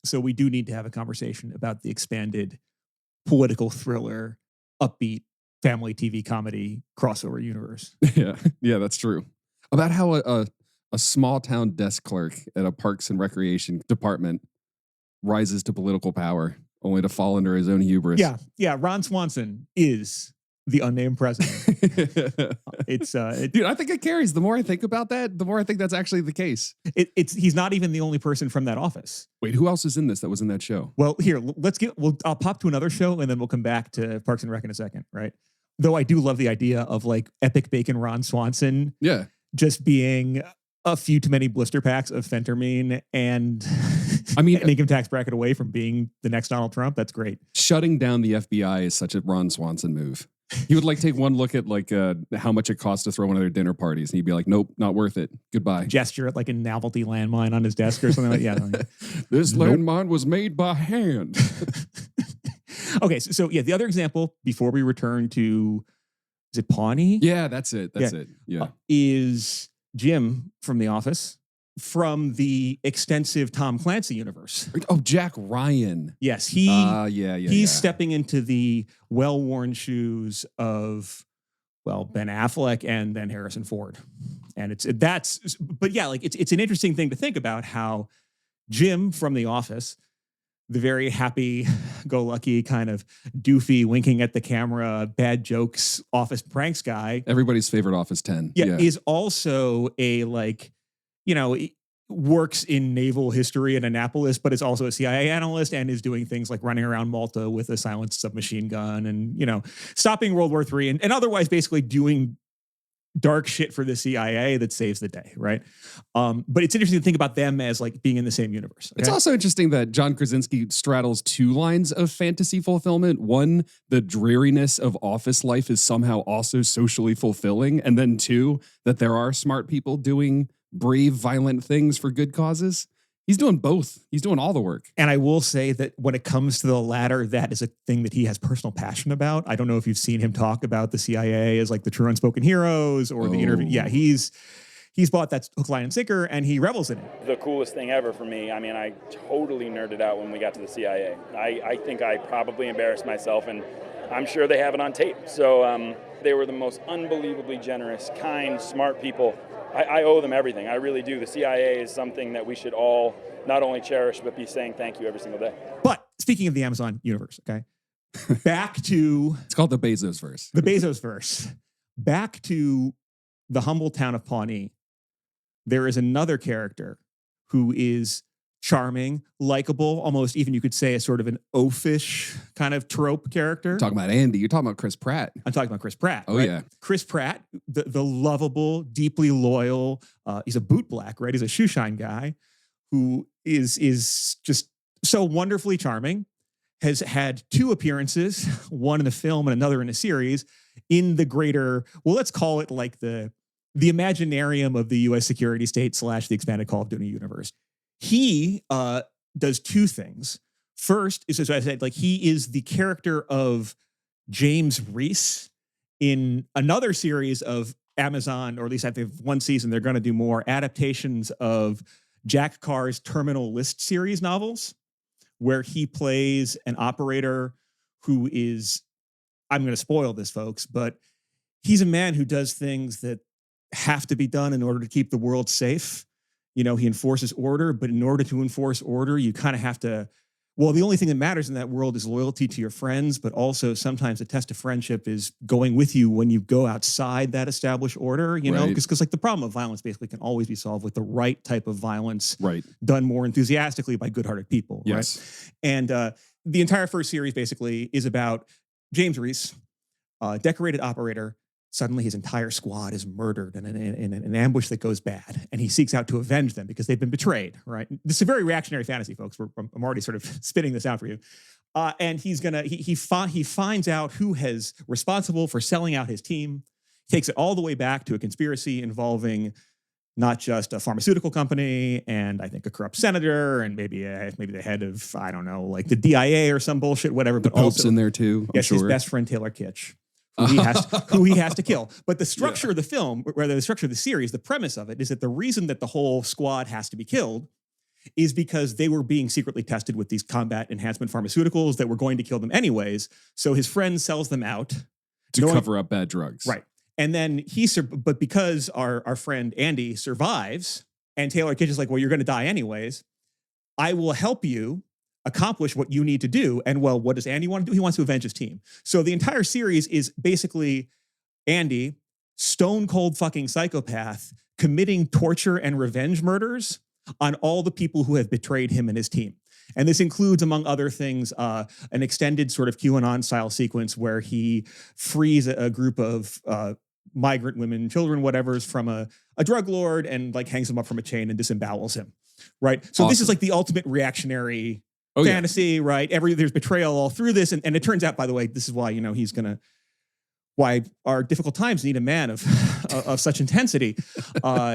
So we do need to have a conversation about the expanded political thriller, upbeat family TV comedy crossover universe. Yeah, that's true. About how a small town desk clerk at a Parks and Recreation department rises to political power only to fall under his own hubris. Yeah. Ron Swanson is the unnamed president. Dude, I think it carries. The more I think about that, the more I think that's actually the case. He's not even the only person from that office. Wait, who else is in this that was in that show? Well, here, I'll pop to another show and then we'll come back to Parks and Rec in a second, right? Though I do love the idea of like epic bacon Ron Swanson. Yeah. Just being a few too many blister packs of phentermine and I mean, an income tax bracket away from being the next Donald Trump. That's great. Shutting down the FBI is such a Ron Swanson move. He would like take one look at like how much it costs to throw one of their dinner parties, and he'd be like, "Nope, not worth it. Goodbye." Gesture at like a novelty landmine on his desk or something like that. Yeah, this landmine was made by hand. Okay, so yeah, the other example before we return to, is it Pawnee? Yeah, that's it. Yeah, is Jim from The Office, from the extensive Tom Clancy universe. Oh, Jack Ryan. Yes, he's stepping into the well-worn shoes of, well, Ben Affleck and then Harrison Ford. And it's an interesting thing to think about how Jim from The Office, the very happy-go-lucky kind of doofy, winking at the camera, bad jokes, office pranks guy. Everybody's favorite Office 10. Yeah, is also a works in naval history in Annapolis, but is also a CIA analyst and is doing things like running around Malta with a silenced submachine gun and, stopping World War III and otherwise basically doing dark shit for the CIA that saves the day, right? But it's interesting to think about them as like being in the same universe. Okay? It's also interesting that John Krasinski straddles two lines of fantasy fulfillment. One, the dreariness of office life is somehow also socially fulfilling. And then two, that there are smart people doing brave, violent things for good causes. He's doing both. He's doing all the work. And I will say that when it comes to the latter, that is a thing that he has personal passion about. I don't know if you've seen him talk about the CIA as like the true unspoken heroes or the interview. Yeah, he's bought that hook, line, and sinker, and he revels in it. The coolest thing ever for me, I mean, I totally nerded out when we got to the CIA. I think I probably embarrassed myself, and I'm sure they have it on tape. So they were the most unbelievably generous, kind, smart people. I owe them everything. I really do. The CIA is something that we should all not only cherish, but be saying thank you every single day. But speaking of the Amazon universe, okay, back to... It's called the Bezos verse. The Bezos verse. Back to the humble town of Pawnee. There is another character who is charming, likable, almost even you could say a sort of an oafish kind of trope character. You're talking about Andy. You're talking about Chris Pratt. I'm talking about Chris Pratt. Oh, right? yeah. Chris Pratt, the lovable, deeply loyal, he's a boot black, right? He's a shoe shine guy who is just so wonderfully charming, has had two appearances, one in the film and another in a series, in the greater, well, let's call it like the Imaginarium of the U.S. security state / the expanded Call of Duty universe. He does two things. First is, as I said, like he is the character of James Reese in another series of Amazon, or at least I think one season, they're going to do more adaptations of Jack Carr's Terminal List series novels, where he plays an operator who is, I'm going to spoil this, folks, but he's a man who does things that have to be done in order to keep the world safe. He enforces order, but in order to enforce order, you kind of have to, well, the only thing that matters in that world is loyalty to your friends, but also sometimes a test of friendship is going with you when you go outside that established order, because like the problem of violence basically can always be solved with the right type of violence, right, done more enthusiastically by good-hearted people, yes. Right? And the entire first series basically is about James Reese, decorated operator. Suddenly his entire squad is murdered in an ambush that goes bad, and he seeks out to avenge them because they've been betrayed, right? This is a very reactionary fantasy, folks. I'm already sort of spitting this out for you. And he finds out who is responsible for selling out his team, takes it all the way back to a conspiracy involving not just a pharmaceutical company and I think a corrupt senator and maybe the head of, I don't know, like the DIA or some bullshit, whatever. The but Pope's also, in there too. Yes, his best friend Taylor Kitsch. Who he has to kill. But the structure of the film, rather the structure of the series, the premise of it is that the reason that the whole squad has to be killed is because they were being secretly tested with these combat enhancement pharmaceuticals that were going to kill them anyways. So his friend sells them out to cover up bad drugs. Right. And then but because our friend Andy survives, and Taylor Kitsch is like, well, you're going to die anyways, I will help you accomplish what you need to do. And well, what does Andy want to do? He wants to avenge his team. So the entire series is basically Andy, stone cold fucking psychopath, committing torture and revenge murders on all the people who have betrayed him and his team. And this includes, among other things, an extended sort of QAnon-style sequence where he frees a group of migrant women, children, whatever's from a drug lord and like hangs him up from a chain and disembowels him, right? So This is like the ultimate reactionary fantasy, right? There's betrayal all through this. And it turns out, by the way, this is why, why our difficult times need a man of such intensity.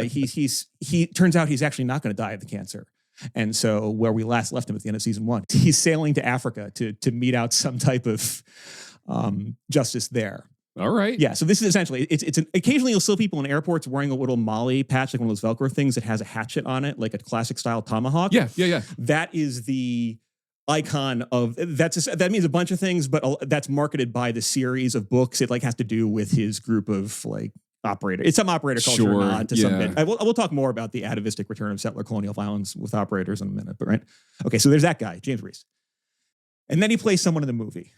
He turns out he's actually not going to die of the cancer. And so where we last left him at the end of season 1, he's sailing to Africa to mete out some type of justice there. All right. Yeah. So this is essentially, occasionally you'll see people in airports wearing a little Molly patch, like one of those Velcro things that has a hatchet on it, like a classic style tomahawk. Yeah. That is the icon of that means a bunch of things, but that's marketed by the series of books. It like has to do with his group of like operator. It's some operator culture nod to some bit. We'll talk more about the atavistic return of settler colonial violence with operators in a minute, but right. Okay. So there's that guy, James Reese. And then he plays someone in the movie.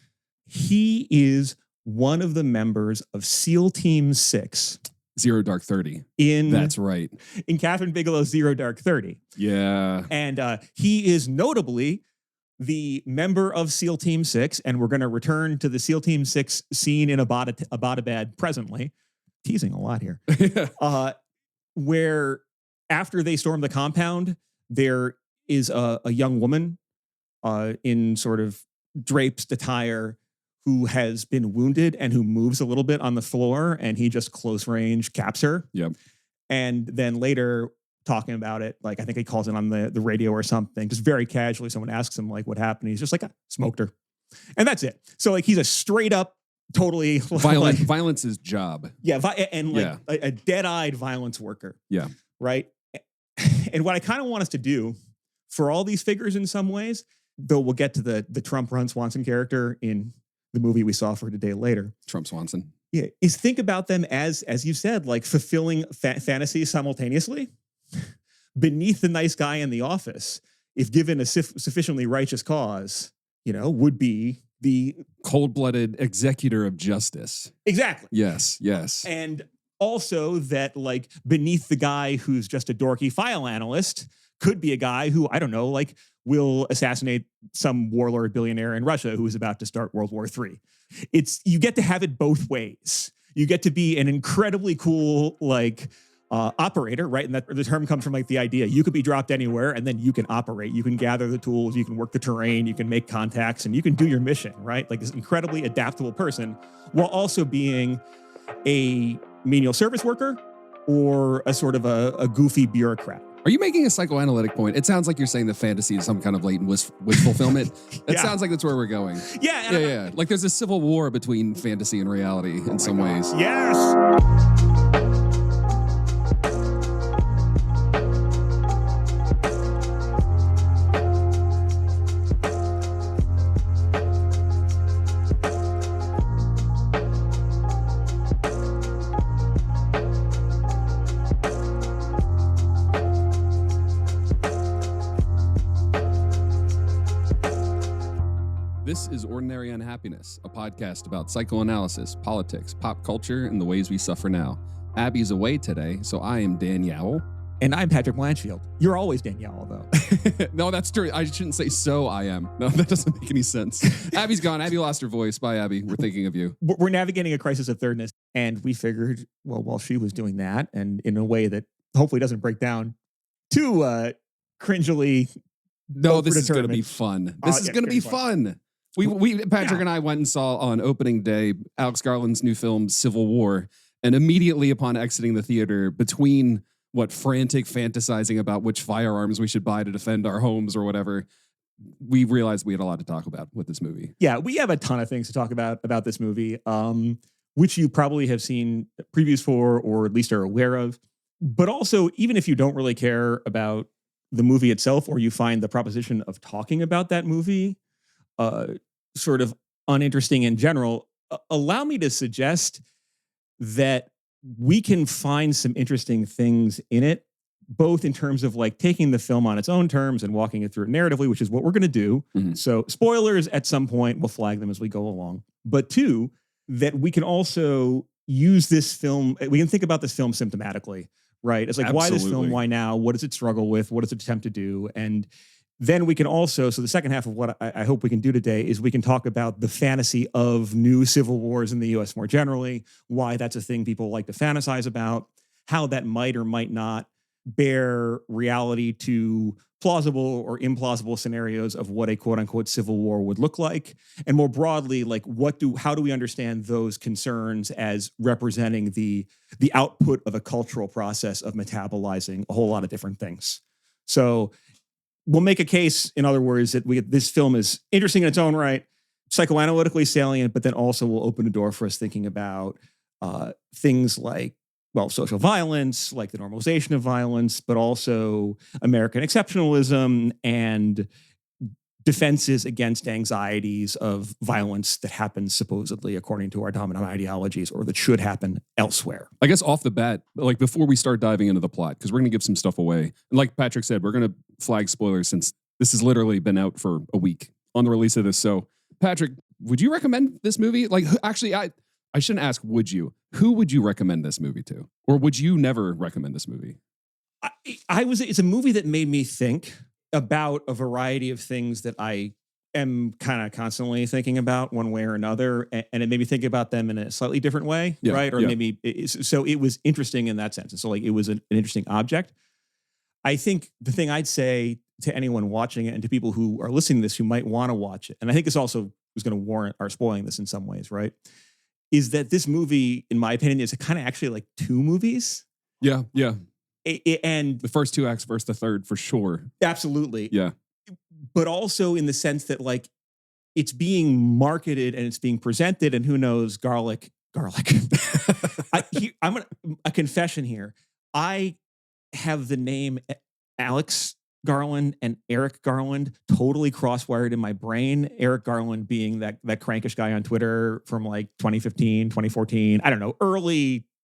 He is one of the members of SEAL Team 6. Zero Dark 30. That's right. In Catherine Bigelow's Zero Dark 30. Yeah. And he is notably the member of SEAL Team 6, and we're going to return to the SEAL Team 6 scene in Abbottabad presently. Teasing a lot here. Where after they storm the compound, there is a young woman in sort of draped attire who has been wounded and who moves a little bit on the floor, and he just close range caps her. Yep. And then later talking about it, like I think he calls it on the radio or something, just very casually. Someone asks him like what happened. He's just like, smoked her. And that's it. So like he's a straight up, totally violence is job. Yeah. And like a dead-eyed violence worker. Yeah. Right. And what I kind of want us to do for all these figures in some ways, though we'll get to the Trump Ron Swanson character in the movie we saw for today later. Trump Swanson. Yeah, is think about them as you said, like fulfilling fantasies simultaneously beneath the nice guy in the office, if given a sufficiently righteous cause, would be the cold-blooded executor of justice. Exactly. Yes. And also that like beneath the guy who's just a dorky file analyst could be a guy who, I don't know, like will assassinate some warlord billionaire in Russia who is about to start World War III. You get to have it both ways. You get to be an incredibly cool, like, operator, right? And that the term comes from like the idea you could be dropped anywhere and then you can operate. You can gather the tools, you can work the terrain, you can make contacts, and you can do your mission, right? Like this incredibly adaptable person while also being a menial service worker or a sort of a goofy bureaucrat. Are you making a psychoanalytic point? It sounds like you're saying that fantasy is some kind of latent wish fulfillment. It sounds like that's where we're going. Yeah. Like there's a civil war between fantasy and reality in some ways. Yes. This is Ordinary Unhappiness, a podcast about psychoanalysis, politics, pop culture, and the ways we suffer now. Abby's away today, so I am Dan Yowell. And I'm Patrick Blanchfield. You're always Dan Yowell, though. No, that's true. I shouldn't say so I am. No, that doesn't make any sense. Abby's gone. Abby lost her voice. Bye, Abby. We're thinking of you. We're navigating a crisis of thirdness, and we figured, well, while she was doing that, and in a way that hopefully doesn't break down too cringily. No, this is going to be fun. This is going to be fun. Patrick and I went and saw on opening day Alex Garland's new film Civil War, and immediately upon exiting the theater, between frantic fantasizing about which firearms we should buy to defend our homes or whatever, we realized we had a lot to talk about with this movie. Yeah, we have a ton of things to talk about this movie, which you probably have seen previews for or at least are aware of. But also, even if you don't really care about the movie itself, or you find the proposition of talking about that movie sort of uninteresting in general, allow me to suggest that we can find some interesting things in it, both in terms of like taking the film on its own terms and walking it through narratively, which is what we're going to do. Mm-hmm. So spoilers at some point, we'll flag them as we go along. But two, that we can also use this film, we can think about this film symptomatically, right? It's like, why this film? Why now? What does it struggle with? What does it attempt to do? And then we can also, so the second half of what I hope we can do today is we can talk about the fantasy of new civil wars in the US more generally, why that's a thing people like to fantasize about, how that might or might not bear reality to plausible or implausible scenarios of what a quote unquote civil war would look like. And more broadly, like how do we understand those concerns as representing the output of a cultural process of metabolizing a whole lot of different things. So we'll make a case, in other words, that this film is interesting in its own right, psychoanalytically salient, but then also will open a door for us thinking about things like, well, social violence, like the normalization of violence, but also American exceptionalism and defenses against anxieties of violence that happens supposedly according to our dominant ideologies, or that should happen elsewhere. I guess off the bat, like before we start diving into the plot, because we're going to give some stuff away. And like Patrick said, we're going to flag spoilers since this has literally been out for a week on the release of this. So Patrick, would you recommend this movie? Like, actually, I shouldn't ask, would you? Who would you recommend this movie to? Or would you never recommend this movie? It's a movie that made me think about a variety of things that I am kind of constantly thinking about one way or another. And it made me think about them in a slightly different way, right? Or maybe, so it was interesting in that sense. And so like, it was an interesting object. I think the thing I'd say to anyone watching it and to people who are listening to this who might want to watch it, and I think this also was going to warrant our spoiling this in some ways, right? Is that this movie, in my opinion, is kind of actually like two movies. Yeah. And the first two acts versus the third, for sure. Absolutely. Yeah. But also in the sense that like it's being marketed and it's being presented, and who knows, garlic. I'm a confession here. I have the name Alex Garland and Eric Garland totally crosswired in my brain. Eric Garland being that crankish guy on Twitter from like 2015, 2014. I don't know,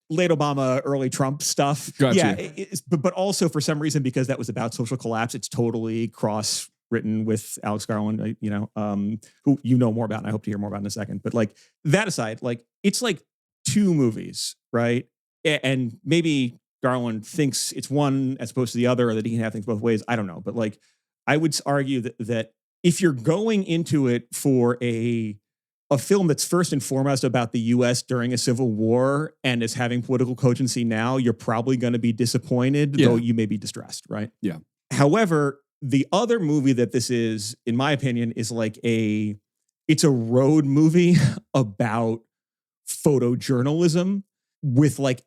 late Obama, early Trump stuff. Gotcha. Yeah, but also for some reason, because that was about social collapse, it's totally cross-written with Alex Garland, who you know more about, and I hope to hear more about in a second. But like that aside, like it's like two movies, right? And maybe Garland thinks it's one as opposed to the other, or that he can have things both ways. I don't know. But like, I would argue that if you're going into it for a film that's first and foremost about the U.S. during a civil war and is having political cogency now, you're probably going to be disappointed, though you may be distressed, right? Yeah. However, the other movie that this is, in my opinion, is like it's a road movie about photojournalism with like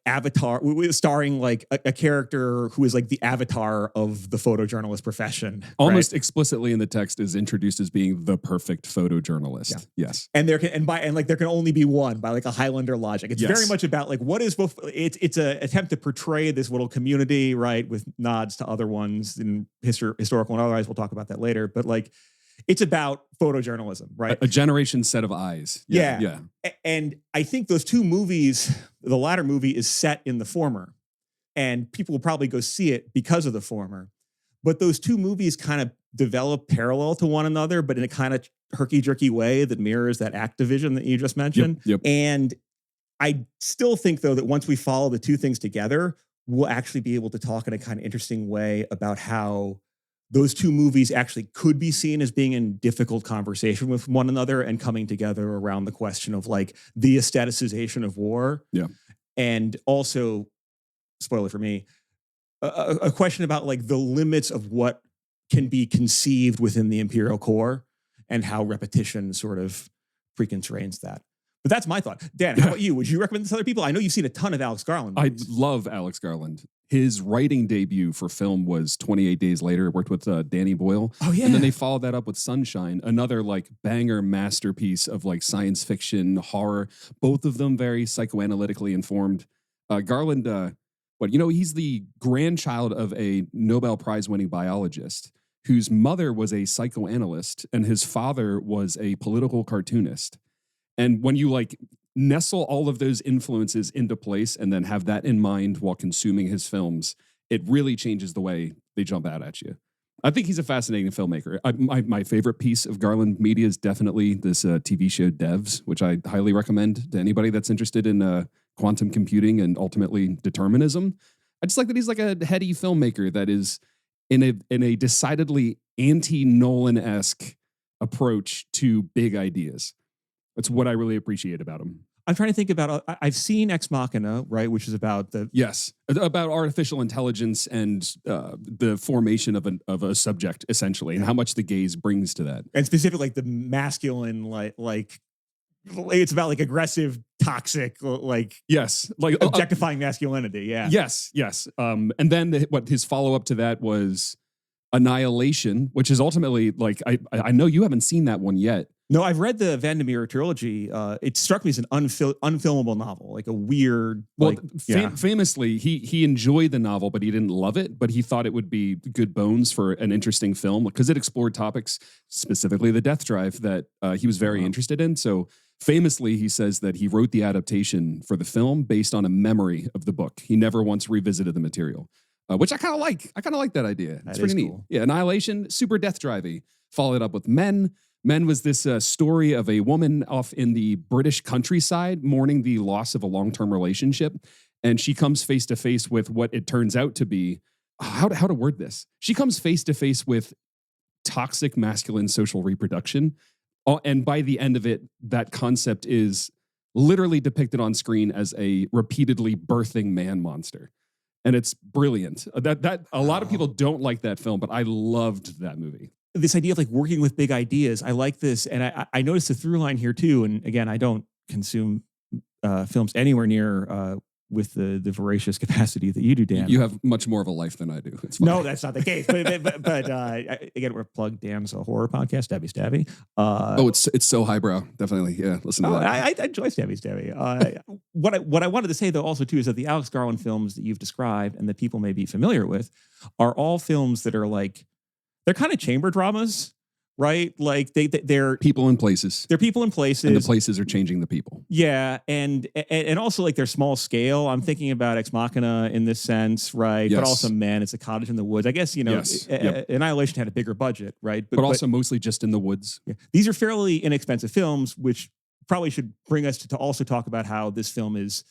starring like a character who is like the avatar of the photojournalist profession. Almost explicitly in the text is introduced as being the perfect photojournalist. Yeah. Yes. And there can only be one by like a Highlander logic. It's very much about like what is both. It's an attempt to portray this little community, right, with nods to other ones in historical and otherwise. We'll talk about that later. But like, it's about photojournalism, right? A generation set of eyes. Yeah. And I think those two movies, the latter movie is set in the former, and people will probably go see it because of the former. But those two movies kind of develop parallel to one another, but in a kind of herky-jerky way that mirrors that act division that you just mentioned. Yep. And I still think, though, that once we follow the two things together, we'll actually be able to talk in a kind of interesting way about how those two movies actually could be seen as being in difficult conversation with one another and coming together around the question of like the aestheticization of war. Yeah. And also, spoiler for me, a question about like the limits of what can be conceived within the imperial core and how repetition sort of preconstrains that. But that's my thought. Dan, how about you? Would you recommend this to other people? I know you've seen a ton of Alex Garland movies. I love Alex Garland. His writing debut for film was 28 Days Later. Worked with Danny Boyle. Oh, yeah. And then they followed that up with Sunshine, another like banger masterpiece of like science fiction, horror. Both of them very psychoanalytically informed. Garland But he's the grandchild of a Nobel Prize winning biologist whose mother was a psychoanalyst and his father was a political cartoonist. And when you nestle all of those influences into place and then have that in mind while consuming his films, it really changes the way they jump out at you. I think he's a fascinating filmmaker. My favorite piece of Garland media is definitely this TV show Devs, which I highly recommend to anybody that's interested in quantum computing and ultimately determinism. I just like that he's like a heady filmmaker that is in a decidedly anti-Nolan-esque approach to big ideas. That's what I really appreciate about him. I'm trying to think about. I've seen Ex Machina, right, which is about about artificial intelligence and the formation of a subject, essentially, and how much the gaze brings to that, and specifically the masculine, like it's about aggressive, toxic, objectifying masculinity. Yeah. Yes. And then what his follow up to that was Annihilation, which is ultimately I know you haven't seen that one yet. No, I've read the Vandermeer trilogy. It struck me as an unfilmable novel, like a weird. Famously, he enjoyed the novel, but he didn't love it. But he thought it would be good bones for an interesting film because it explored topics, specifically the death drive, that he was very interested in. So famously, he says that he wrote the adaptation for the film based on a memory of the book. He never once revisited the material, which I kind of like. I kind of like that idea. It's pretty neat. Cool. Yeah, Annihilation, super death drivey. Followed up with Men. Men was this story of a woman off in the British countryside mourning the loss of a long-term relationship. And she comes face to face with what it turns out to be, how to word this? She comes face to face with toxic masculine social reproduction. And by the end of it, that concept is literally depicted on screen as a repeatedly birthing man monster. And it's brilliant. That a lot of people don't like that film, but I loved that movie. This idea of working with big ideas, I like this, and I noticed the through line here too. And again, I don't consume films anywhere near with the voracious capacity that you do, Dan. You have much more of a life than I do. No, that's not the case. But again, we're plugged. Dan's a horror podcast, Stabby Stabby. It's so highbrow. Definitely, yeah. Listen to that. I enjoy Stabby Stabby. What I wanted to say though also too is that the Alex Garland films that you've described and that people may be familiar with are all films that are they're kind of chamber dramas, right? They're people in places. They're people in places. And the places are changing the people. Yeah. And also they're small scale. I'm thinking about Ex Machina in this sense, right? Yes. But also Men, it's a cottage in the woods. I guess, Annihilation had a bigger budget, right? But also mostly just in the woods. Yeah. These are fairly inexpensive films, which probably should bring us to also talk about how this film is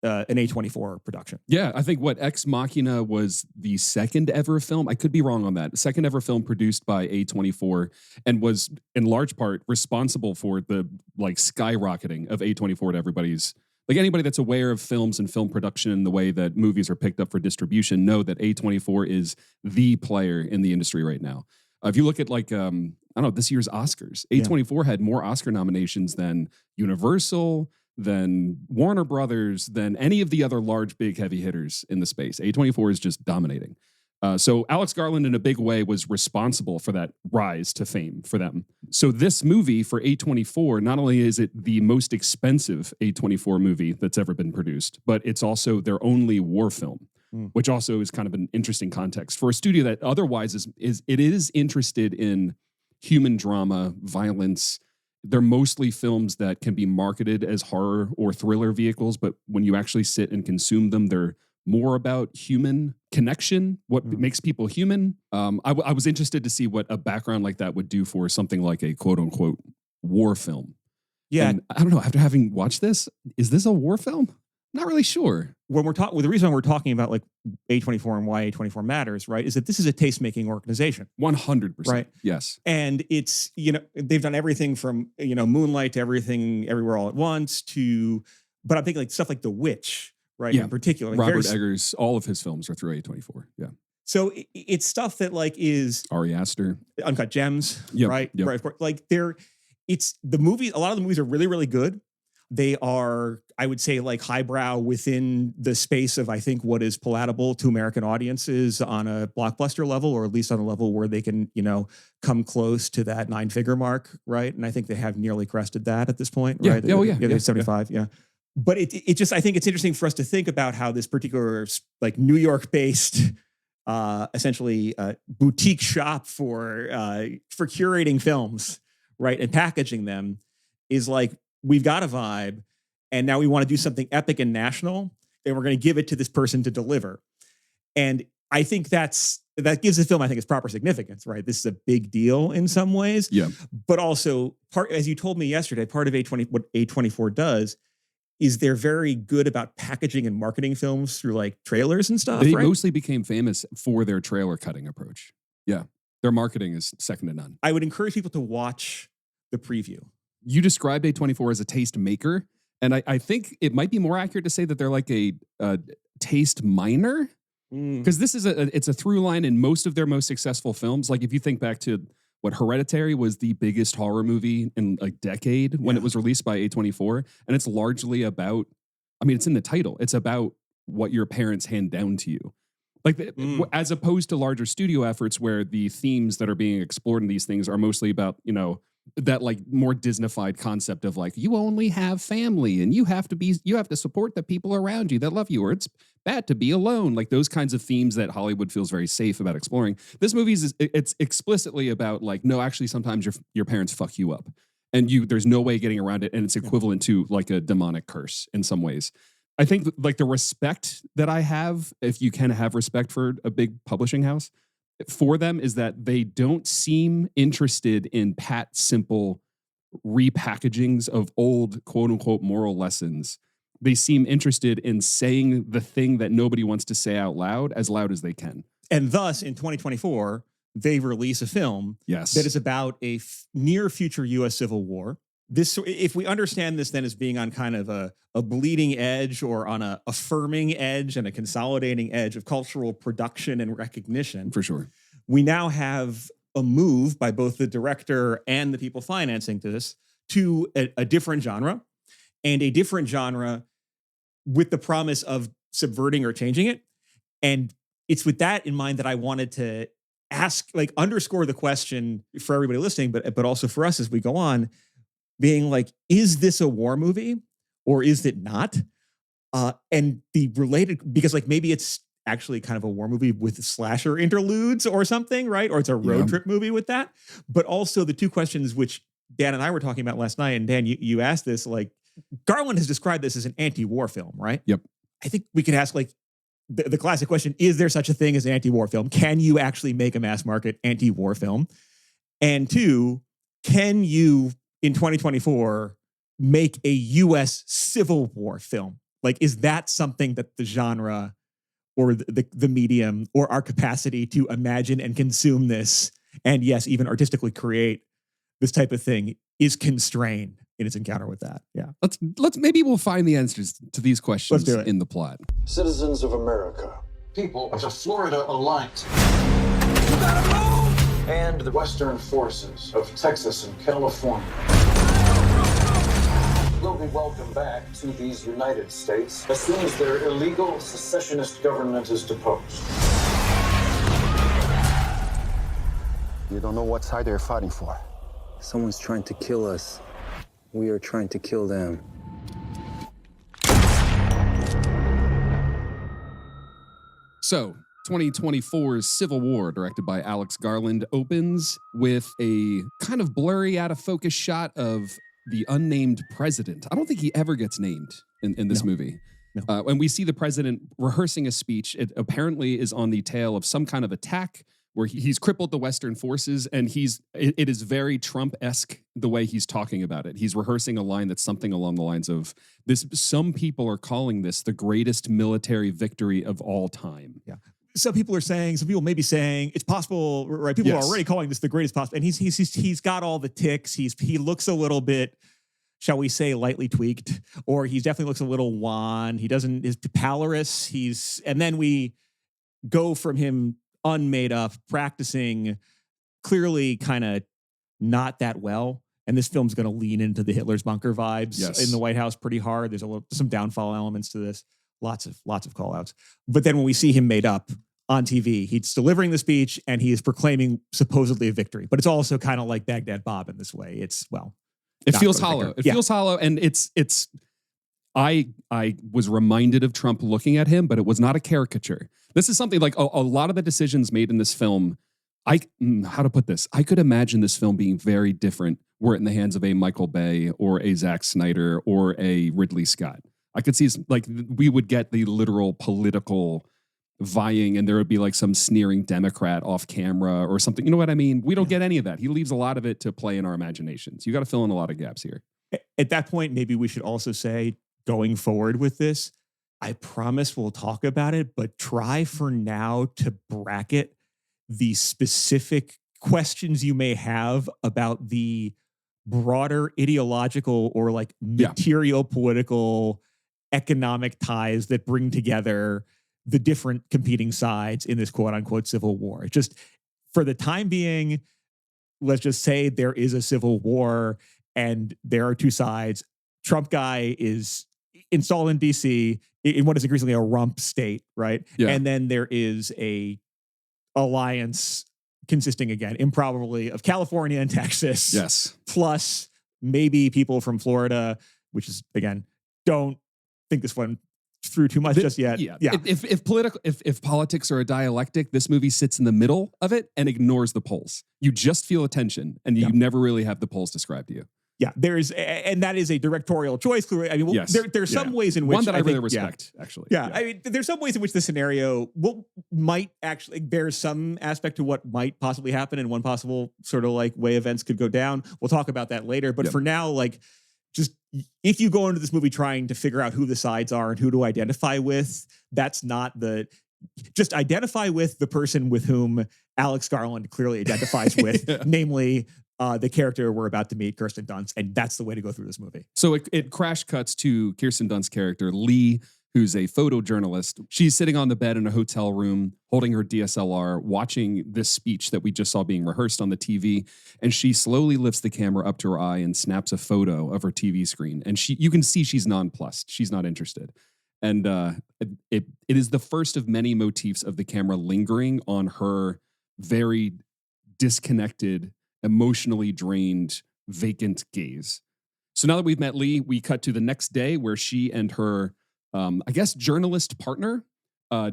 an A24 production. Yeah, I think Ex Machina was the second ever film. I could be wrong on that. Second ever film produced by A24 and was in large part responsible for the skyrocketing of A24 to everybody's. Anybody that's aware of films and film production and the way that movies are picked up for distribution know that A24 is the player in the industry right now. If you look at this year's Oscars, A24 had more Oscar nominations than Universal, than Warner Brothers, than any of the other large, big, heavy hitters in the space. A24 is just dominating. So Alex Garland, in a big way, was responsible for that rise to fame for them. So this movie for A24, not only is it the most expensive A24 movie that's ever been produced, but it's also their only war film, which also is kind of an interesting context for a studio that otherwise is interested in human drama, violence. They're mostly films that can be marketed as horror or thriller vehicles, but when you actually sit and consume them, they're more about human connection, what makes people human. I was interested to see what a background like that would do for something like a quote-unquote war film. Yeah. And I don't know, after having watched this, is this a war film? Not really sure. When the reason we're talking about A24 and why A24 matters, right, is that this is a taste-making organization. 100%. Right. Yes. And it's, they've done everything from, Moonlight to Everything Everywhere All at Once but I'm thinking stuff like The Witch, right? Yeah. In particular. Robert Eggers, all of his films are through A24. Yeah. So it's stuff that is Ari Aster, Uncut Gems, right? Yep. Right. Of course. A lot of the movies are really, really good. They are, I would say, highbrow within the space of, I think, what is palatable to American audiences on a blockbuster level, or at least on a level where they can, come close to that 9-figure mark, right? And I think they have nearly crested that at this point, right? Yeah. Oh, yeah. They're 75, yeah. But it just, I think it's interesting for us to think about how this particular like New York based essentially boutique shop for curating films, right, and packaging them is like, we've got a vibe, and now we want to do something epic and national, and we're going to give it to this person to deliver. And I think that gives the film, I think, its proper significance, right? This is a big deal in some ways. Yeah. But also, as you told me yesterday, part of what A24 does is they're very good about packaging and marketing films through like trailers and stuff. They right? mostly became famous for their trailer cutting approach. Yeah. Their marketing is second to none. I would encourage people to watch the preview. You described A24 as a taste maker, and I think it might be more accurate to say that they're like a taste miner, because this is it's a through line in most of their most successful films. Like if you think back to what Hereditary was, the biggest horror movie in a decade when it was released by A24, and it's largely about, I mean, it's in the title, it's about what your parents hand down to you. Like as opposed to larger studio efforts where the themes that are being explored in these things are mostly about, you know, that like more Disneyfied concept of like, you only have family and you have to support the people around you that love you, or it's bad to be alone. Like those kinds of themes that Hollywood feels very safe about exploring. This movie it's explicitly about like, no, actually sometimes your parents fuck you up and there's no way getting around it. And it's equivalent to like a demonic curse in some ways. I think like the respect that I have, if you can have respect for a big publishing house, for them is that they don't seem interested in simple repackagings of old quote unquote moral lessons. They seem interested in saying the thing that nobody wants to say out loud as they can. And thus in 2024, they release a film that is about a near future U.S. Civil War. This, if we understand this then as being on kind of a bleeding edge or on a affirming edge and a consolidating edge of cultural production and recognition. For sure. We now have a move by both the director and the people financing this to a different genre, and a different genre with the promise of subverting or changing it. And it's with that in mind that I wanted to underscore the question for everybody listening, but also for us as we go on, being like, is this a war movie or is it not? And the related, because like maybe it's actually kind of a war movie with slasher interludes or something, right? Or it's a road trip movie with that. But also the two questions which Dan and I were talking about last night, and Dan, you asked this, like Garland has described this as an anti-war film, right? Yep. I think we could ask like the classic question, is there such a thing as an anti-war film? Can you actually make a mass market anti-war film? And two, can you in 2024 make a U.S. Civil War film? Like, is that something that the genre or the medium or our capacity to imagine and consume this, and yes, even artistically create this type of thing, is constrained in its encounter with that? Yeah. Let's maybe we'll find the answers to these questions in the plot. Citizens of America, people of the Florida Alliance, and the Western forces of Texas and California will be welcomed back to these United States as soon as their illegal secessionist government is deposed. You don't know what side they're fighting for. Someone's trying to kill us. We are trying to kill them. So, 2024's Civil War, directed by Alex Garland, opens with a kind of blurry, out of focus shot of the unnamed president. I don't think he ever gets named in this movie. No. And we see the president rehearsing a speech. It apparently is on the tail of some kind of attack where he's crippled the Western forces, and it is very Trump-esque the way he's talking about it. He's rehearsing a line that's something along the lines of this. Some people are calling this the greatest military victory of all time. Yeah. Some people may be saying it's possible, right? People are already calling this the greatest possible. And he's got all the ticks. He looks a little bit, shall we say, lightly tweaked, or he definitely looks a little wan. Is pallorous. And then we go from him unmade up, practicing clearly kind of not that well. And this film's going to lean into the Hitler's bunker vibes in the White House pretty hard. There's some downfall elements to this. Lots of call outs. But then when we see him made up on TV, he's delivering the speech and he is proclaiming supposedly a victory. But it's also kind of like Baghdad Bob in this way. It feels hollow. It feels hollow. And it's I was reminded of Trump looking at him, but it was not a caricature. This is something like a lot of the decisions made in this film. How to put this? I could imagine this film being very different were it in the hands of a Michael Bay or a Zack Snyder or a Ridley Scott. I could see like we would get the literal political vying, and there would be like some sneering Democrat off camera or something. You know what I mean? We don't get any of that. He leaves a lot of it to play in our imaginations. You got to fill in a lot of gaps here. At that point, maybe we should also say, going forward with this, I promise we'll talk about it, but try for now to bracket the specific questions you may have about the broader ideological or like material, political, economic ties that bring together the different competing sides in this quote unquote civil war. Just for the time being, let's just say there is a civil war and there are two sides. Trump guy is installed in DC in what is increasingly a rump state, right? Yeah. And then there is a alliance consisting, again, improbably, of California and Texas. Yes. Plus maybe people from Florida, which is, again, don't think this one through too much just yet. Yeah. If politics are a dialectic, this movie sits in the middle of it and ignores the polls. You just feel a tension, and you never really have the polls described to you. Yeah, and that is a directorial choice. Clearly, I mean, yes. there's some ways in which one that I really respect, actually. Yeah, I mean, there's some ways in which the scenario might actually bear some aspect to what might possibly happen, and one possible sort of like way events could go down. We'll talk about that later. But for now, like, just if you go into this movie trying to figure out who the sides are and who to identify with, that's not just identify with the person with whom Alex Garland clearly identifies with, namely the character we're about to meet, Kirsten Dunst, and that's the way to go through this movie. So it crash cuts to Kirsten Dunst's character, Lee, who's a photojournalist. She's sitting on the bed in a hotel room, holding her DSLR, watching this speech that we just saw being rehearsed on the TV, and she slowly lifts the camera up to her eye and snaps a photo of her TV screen. And you can see she's nonplussed. She's not interested. And it is the first of many motifs of the camera lingering on her very disconnected, emotionally drained, vacant gaze. So now that we've met Lee, we cut to the next day where she and her, journalist partner,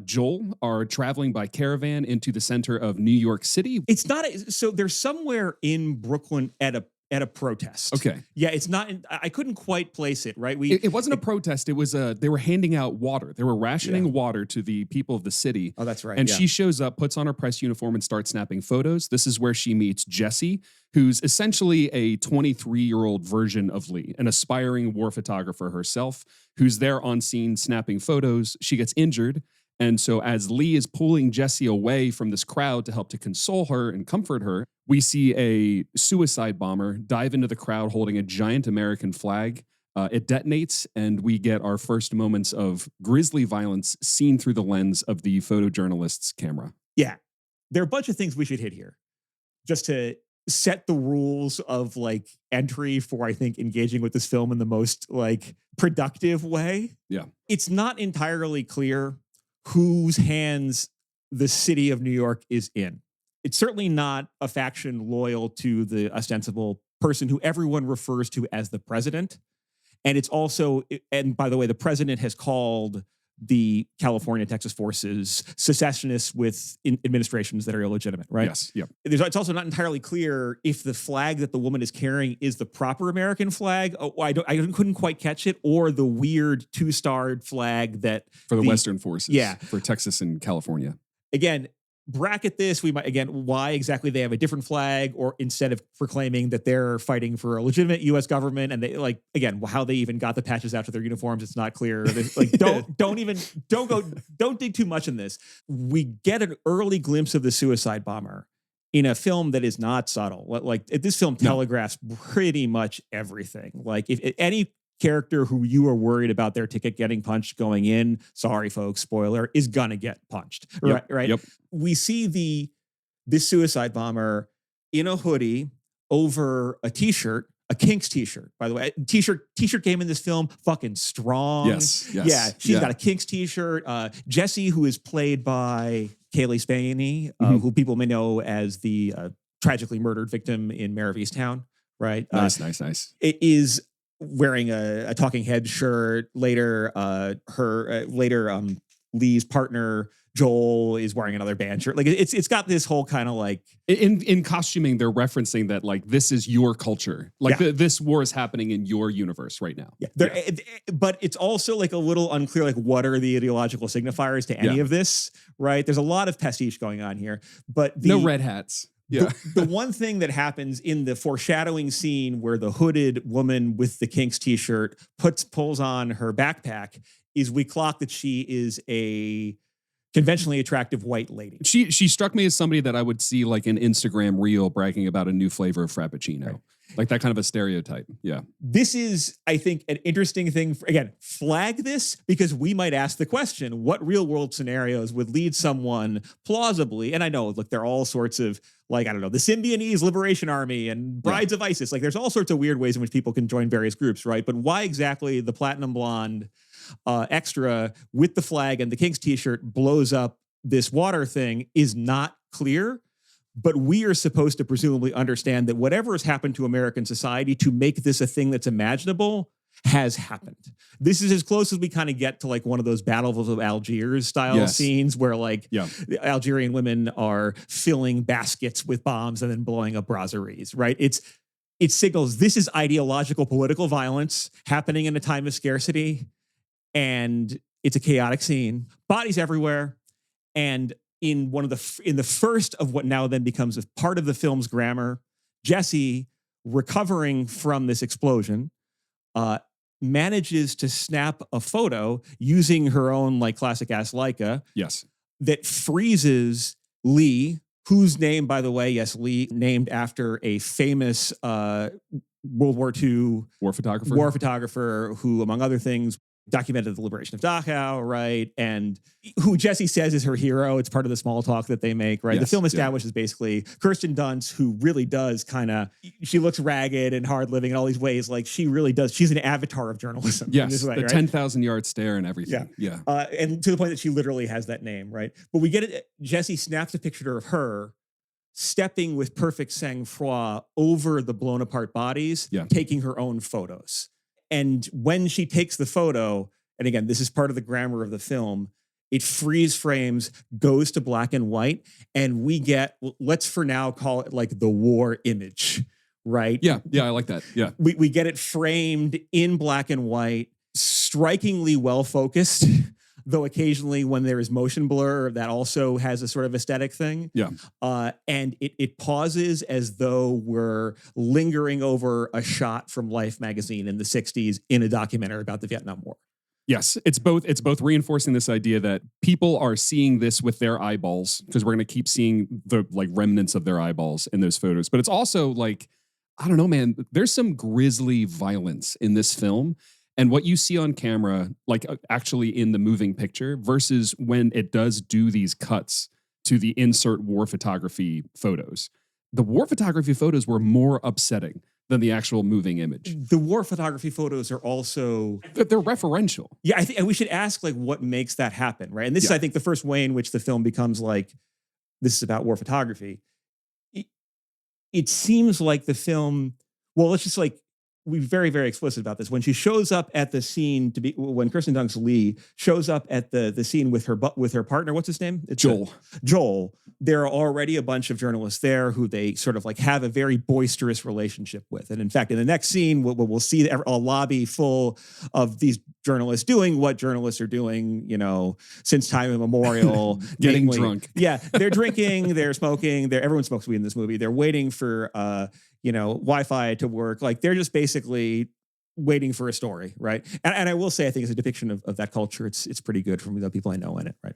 Joel, are traveling by caravan into the center of New York City. It's not, so they're somewhere in Brooklyn at a protest. Okay. Yeah, it's not, I couldn't quite place it, right? It wasn't a protest. It was they were handing out water. They were rationing water to the people of the city. Oh, that's right. And she shows up, puts on her press uniform, and starts snapping photos. This is where she meets Jesse, who's essentially a 23-year-old version of Lee, an aspiring war photographer herself, who's there on scene snapping photos. She gets injured. And so as Lee is pulling Jesse away from this crowd to help to console her and comfort her, we see a suicide bomber dive into the crowd holding a giant American flag. It detonates, and we get our first moments of grisly violence seen through the lens of the photojournalist's camera. Yeah. There are a bunch of things we should hit here just to set the rules of like entry for, I think, engaging with this film in the most like productive way. Yeah. It's not entirely clear whose hands the city of New York is in. It's certainly not a faction loyal to the ostensible person who everyone refers to as the president. And it's also, and by the way, the president has called the California and Texas forces secessionists with administrations that are illegitimate, right? Yes. Yep. It's also not entirely clear if the flag that the woman is carrying is the proper American flag. I couldn't quite catch it, or the weird two-starred flag that for the Western forces. Yeah. For Texas and California. Again, bracket this. We might, again, why exactly they have a different flag, or instead of proclaiming that they're fighting for a legitimate U.S. government, and they like, again, how they even got the patches after their uniforms, it's not clear. Like, don't dig too much in this. We get an early glimpse of the suicide bomber in a film that is not subtle. Like this film telegraphs pretty much everything. Like if any character who you are worried about their ticket getting punched going in, sorry folks, spoiler, is gonna get punched. Right? Yep. We see this suicide bomber in a hoodie over a t-shirt, a Kinks t-shirt, by the way. T-shirt game in this film, fucking strong. Yes. Yeah, she's got a Kinks t-shirt. Jesse, who is played by Kaylee Spaney, who people may know as the tragically murdered victim in Mare of Easttown, right? Nice. It is wearing a talking head shirt. Later, Lee's partner Joel is wearing another band shirt. Like it's got this whole kind of like in costuming, they're referencing that like this is your culture. Like this war is happening in your universe right now. Yeah. But it's also like a little unclear, like what are the ideological signifiers to any of this, right? There's a lot of pastiche going on here, but no red hats. Yeah. The one thing that happens in the foreshadowing scene where the hooded woman with the Kinks t-shirt pulls on her backpack is we clock that she is a conventionally attractive white lady. She struck me as somebody that I would see like an Instagram reel bragging about a new flavor of Frappuccino. Right. Like that kind of a stereotype. Yeah. This is, I think, an interesting thing. Again, flag this because we might ask the question, what real world scenarios would lead someone plausibly? And I know, look, there are all sorts of, like, I don't know, the Symbionese Liberation Army and Brides of ISIS. Like there's all sorts of weird ways in which people can join various groups, right? But why exactly the platinum blonde extra with the flag and the Kinks t-shirt blows up this water thing is not clear. But we are supposed to presumably understand that whatever has happened to American society to make this a thing that's imaginable has happened. This is as close as we kind of get to like one of those battles of Algiers style scenes where like the Algerian women are filling baskets with bombs and then blowing up brasseries, right? It signals this is ideological political violence happening in a time of scarcity, and it's a chaotic scene. Bodies everywhere, and in the first of what now then becomes a part of the film's grammar, Jessie, recovering from this explosion, manages to snap a photo using her own like classic ass Leica. Yes. That freezes Lee, whose name, by the way, yes, Lee, named after a famous World War II war photographer who, among other things, documented the liberation of Dachau, right? And who Jessie says is her hero. It's part of the small talk that they make, right? Yes, the film establishes basically Kirsten Dunst, who really does kind of, she looks ragged and hard living in all these ways. Like she really does. She's an avatar of journalism. Yes, in this way, the right? 10,000 yard stare and everything. Yeah. And to the point that she literally has that name, right? But we get it. Jessie snaps a picture of her stepping with perfect sang-froid over the blown apart bodies, taking her own photos. And when she takes the photo, and again, this is part of the grammar of the film, it freeze frames, goes to black and white, and we get, let's for now call it like the war image, right? Yeah, I like that. Yeah. We get it framed in black and white, strikingly well focused, though occasionally when there is motion blur, that also has a sort of aesthetic thing. Yeah. And it pauses as though we're lingering over a shot from Life magazine in the 60s in a documentary about the Vietnam War. Yes, it's both reinforcing this idea that people are seeing this with their eyeballs, because we're going to keep seeing the like remnants of their eyeballs in those photos. But it's also like, I don't know, man, there's some grisly violence in this film. And what you see on camera, like actually in the moving picture, versus when it does do these cuts to the insert war photography photos. The war photography photos were more upsetting than the actual moving image. The war photography photos are also... They're referential. Yeah, I think we should ask like what makes that happen, right? And this is, I think, the first way in which the film becomes like, this is about war photography. It seems like the film, well, let's just like, we're very, very explicit about this. When she shows up at the scene when Kirsten Dunst Lee shows up at the scene with her partner, what's his name? It's Joel. Joel. There are already a bunch of journalists there who they sort of like have a very boisterous relationship with. And in fact, in the next scene, we'll see a lobby full of these journalists doing what journalists are doing, you know, since time immemorial. Getting drunk. Yeah, they're drinking, they're smoking, everyone smokes weed in this movie. They're waiting for Wi-Fi to work. Like they're just basically waiting for a story, right? And I will say, I think as a depiction of that culture, it's pretty good from the people I know in it, right?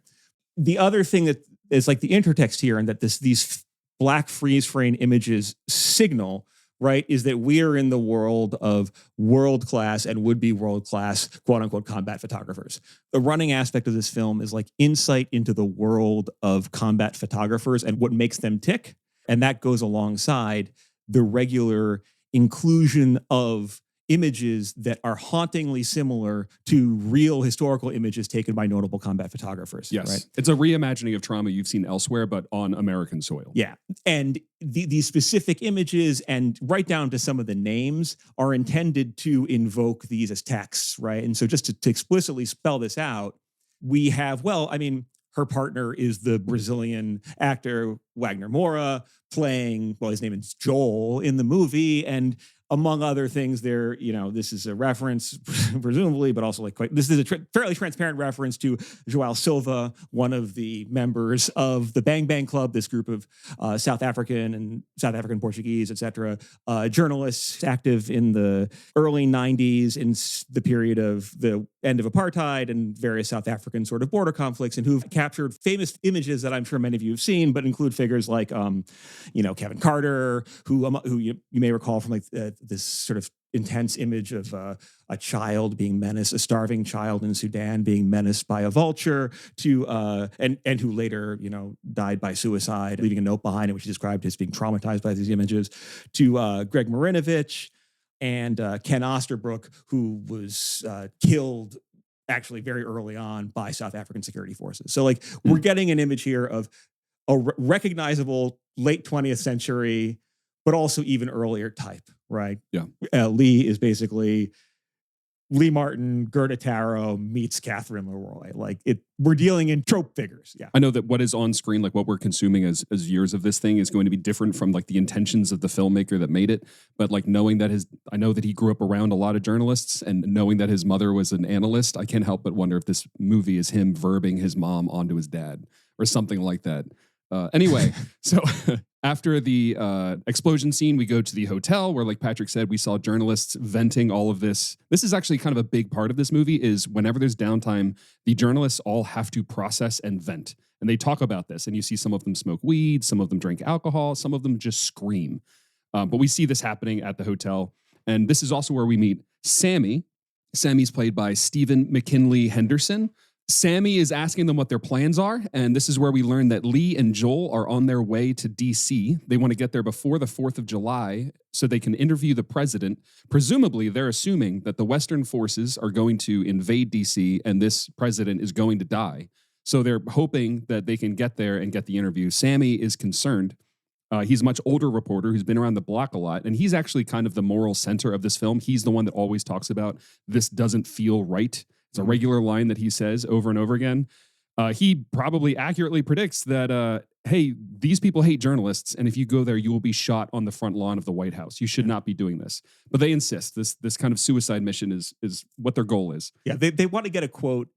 The other thing that is like the intertext here, and that these black freeze frame images signal, right, is that we are in the world of world-class and would-be world-class, quote-unquote, combat photographers. The running aspect of this film is like insight into the world of combat photographers and what makes them tick. And that goes alongside the regular inclusion of images that are hauntingly similar to real historical images taken by notable combat photographers. Yes. Right? It's a reimagining of trauma you've seen elsewhere, but on American soil. Yeah. And these specific images and right down to some of the names are intended to invoke these as texts, right? And so just to explicitly spell this out, we have, well, I mean, her partner is the Brazilian actor Wagner Moura playing, well, his name is Joel in the movie. And among other things there, this is a reference, presumably, but also this is a fairly transparent reference to João Silva, one of the members of the Bang Bang Club, this group of South African Portuguese, et cetera, journalists active in the early 90s in the period of the end of apartheid and various South African sort of border conflicts, and who've captured famous images that I'm sure many of you have seen, but include figures like, Kevin Carter, who you may recall from this sort of intense image of a child being menaced, a starving child in Sudan being menaced by a vulture, to and who later died by suicide, leaving a note behind it which he described as being traumatized by these images, to Greg Marinovich and Ken Osterbrook, who was killed actually very early on by South African security forces. So we're getting an image here of a recognizable late 20th century, but also even earlier type, right? Yeah. Lee is basically Lee Martin, Gerda Taro meets Catherine Leroy. We're dealing in trope figures. Yeah. I know that what is on screen, what we're consuming as years of this thing, is going to be different from the intentions of the filmmaker that made it. But knowing that I know that he grew up around a lot of journalists, and knowing that his mother was an analyst, I can't help but wonder if this movie is him verbing his mom onto his dad or something like that. Anyway, so after the explosion scene, we go to the hotel where, like Patrick said, we saw journalists venting all of this. This is actually kind of a big part of this movie, is whenever there's downtime, the journalists all have to process and vent. And they talk about this, and you see some of them smoke weed, some of them drink alcohol, some of them just scream. But we see this happening at the hotel. And this is also where we meet Sammy. Sammy's played by Stephen McKinley Henderson. Sammy is asking them what their plans are, and this is where we learn that Lee and Joel are on their way to D.C. They want to get there before the 4th of July so they can interview the president. Presumably, they're assuming that the Western forces are going to invade D.C. and this president is going to die. So they're hoping that they can get there and get the interview. Sammy is concerned. He's a much older reporter who's been around the block a lot, and he's actually kind of the moral center of this film. He's the one that always talks about this doesn't feel right. It's a regular line that he says over and over again. He probably accurately predicts that, hey, these people hate journalists, and if you go there, you will be shot on the front lawn of the White House. You should not be doing this. But they insist. This kind of suicide mission is what their goal is. Yeah, they want to get a quote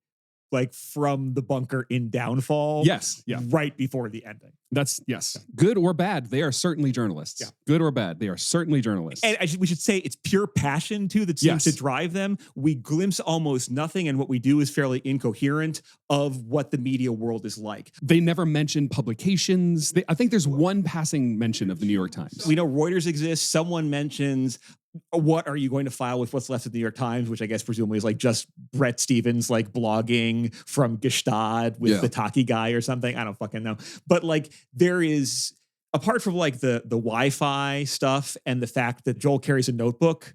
from the bunker in Downfall. Yes. Yeah. Right before the ending. That's, yes. Good or bad, they are certainly journalists. Yeah. Good or bad, they are certainly journalists. And we should say it's pure passion, too, that seems to drive them. We glimpse almost nothing, and what we do is fairly incoherent of what the media world is like. They never mention publications. I think there's one passing mention of the New York Times. We know Reuters exists. Someone mentions, what are you going to file with what's left of the New York Times, which I guess presumably is just Brett Stevens blogging from Gestad with the Taki guy or something. I don't fucking know. But there is, apart from the Wi-Fi stuff and the fact that Joel carries a notebook,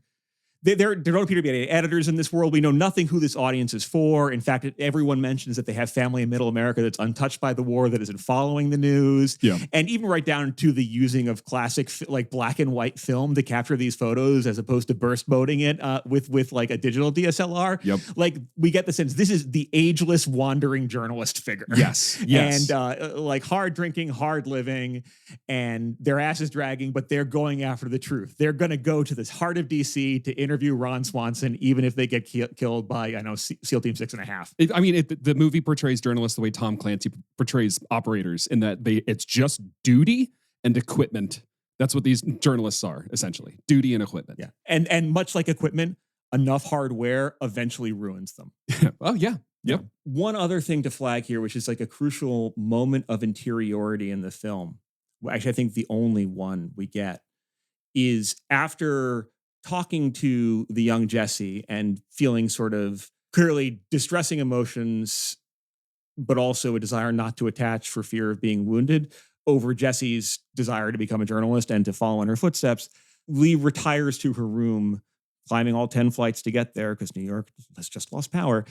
there don't appear to be any editors in this world. We know nothing who this audience is for. In fact, everyone mentions that they have family in Middle America that's untouched by the war, that isn't following the news. Yeah. And even right down to the using of classic black and white film to capture these photos as opposed to burst moding it with a digital DSLR. Yep. We get the sense this is the ageless wandering journalist figure. Yes. Yes. And hard drinking, hard living, and their ass is dragging, but they're going after the truth. They're going to go to this heart of DC to interview Ron Swanson, even if they get killed by, SEAL Team 6.5. The movie portrays journalists the way Tom Clancy portrays operators, in that it's just duty and equipment. That's what these journalists are, essentially. Duty and equipment. Yeah. And much like equipment, enough hardware eventually ruins them. Oh, yeah. Yep. One other thing to flag here, which is a crucial moment of interiority in the film, actually I think the only one we get, is after talking to the young Jesse and feeling sort of clearly distressing emotions, but also a desire not to attach for fear of being wounded over Jesse's desire to become a journalist and to follow in her footsteps, Lee retires to her room climbing all 10 flights to get there because New York has just lost power,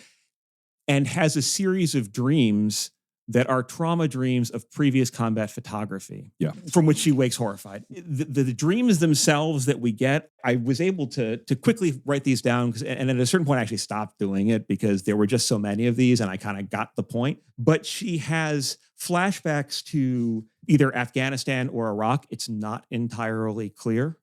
and has a series of dreams that are trauma dreams of previous combat photography, from which she wakes horrified. The dreams themselves that we get, I was able to quickly write these down, and at a certain point I actually stopped doing it because there were just so many of these and I kind of got the point. But she has flashbacks to either Afghanistan or Iraq. It's not entirely clear.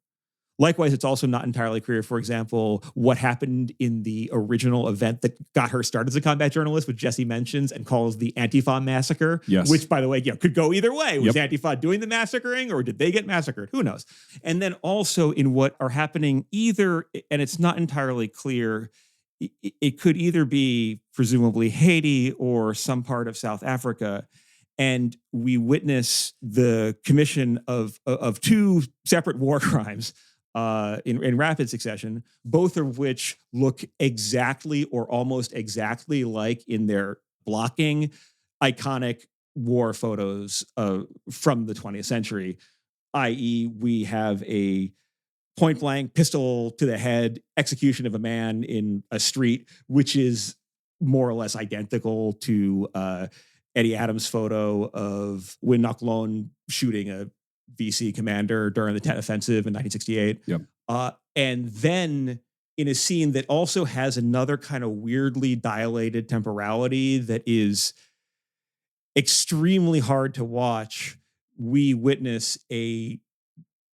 Likewise, it's also not entirely clear, for example, what happened in the original event that got her started as a combat journalist, which Jesse mentions and calls the Antifa massacre, which, by the way, could go either way. Was Antifa doing the massacring or did they get massacred? Who knows? And then also in what are happening either, and it's not entirely clear, it could either be presumably Haiti or some part of South Africa. And we witness the commission of two separate war crimes in rapid succession, both of which look exactly or almost exactly like in their blocking iconic war photos from the 20th century, i.e. we have a point blank pistol to the head execution of a man in a street, which is more or less identical to Eddie Adams' photo of Win Ngoc Loan shooting a VC commander during the Tet Offensive in 1968. And then in a scene that also has another kind of weirdly dilated temporality that is extremely hard to watch, we witness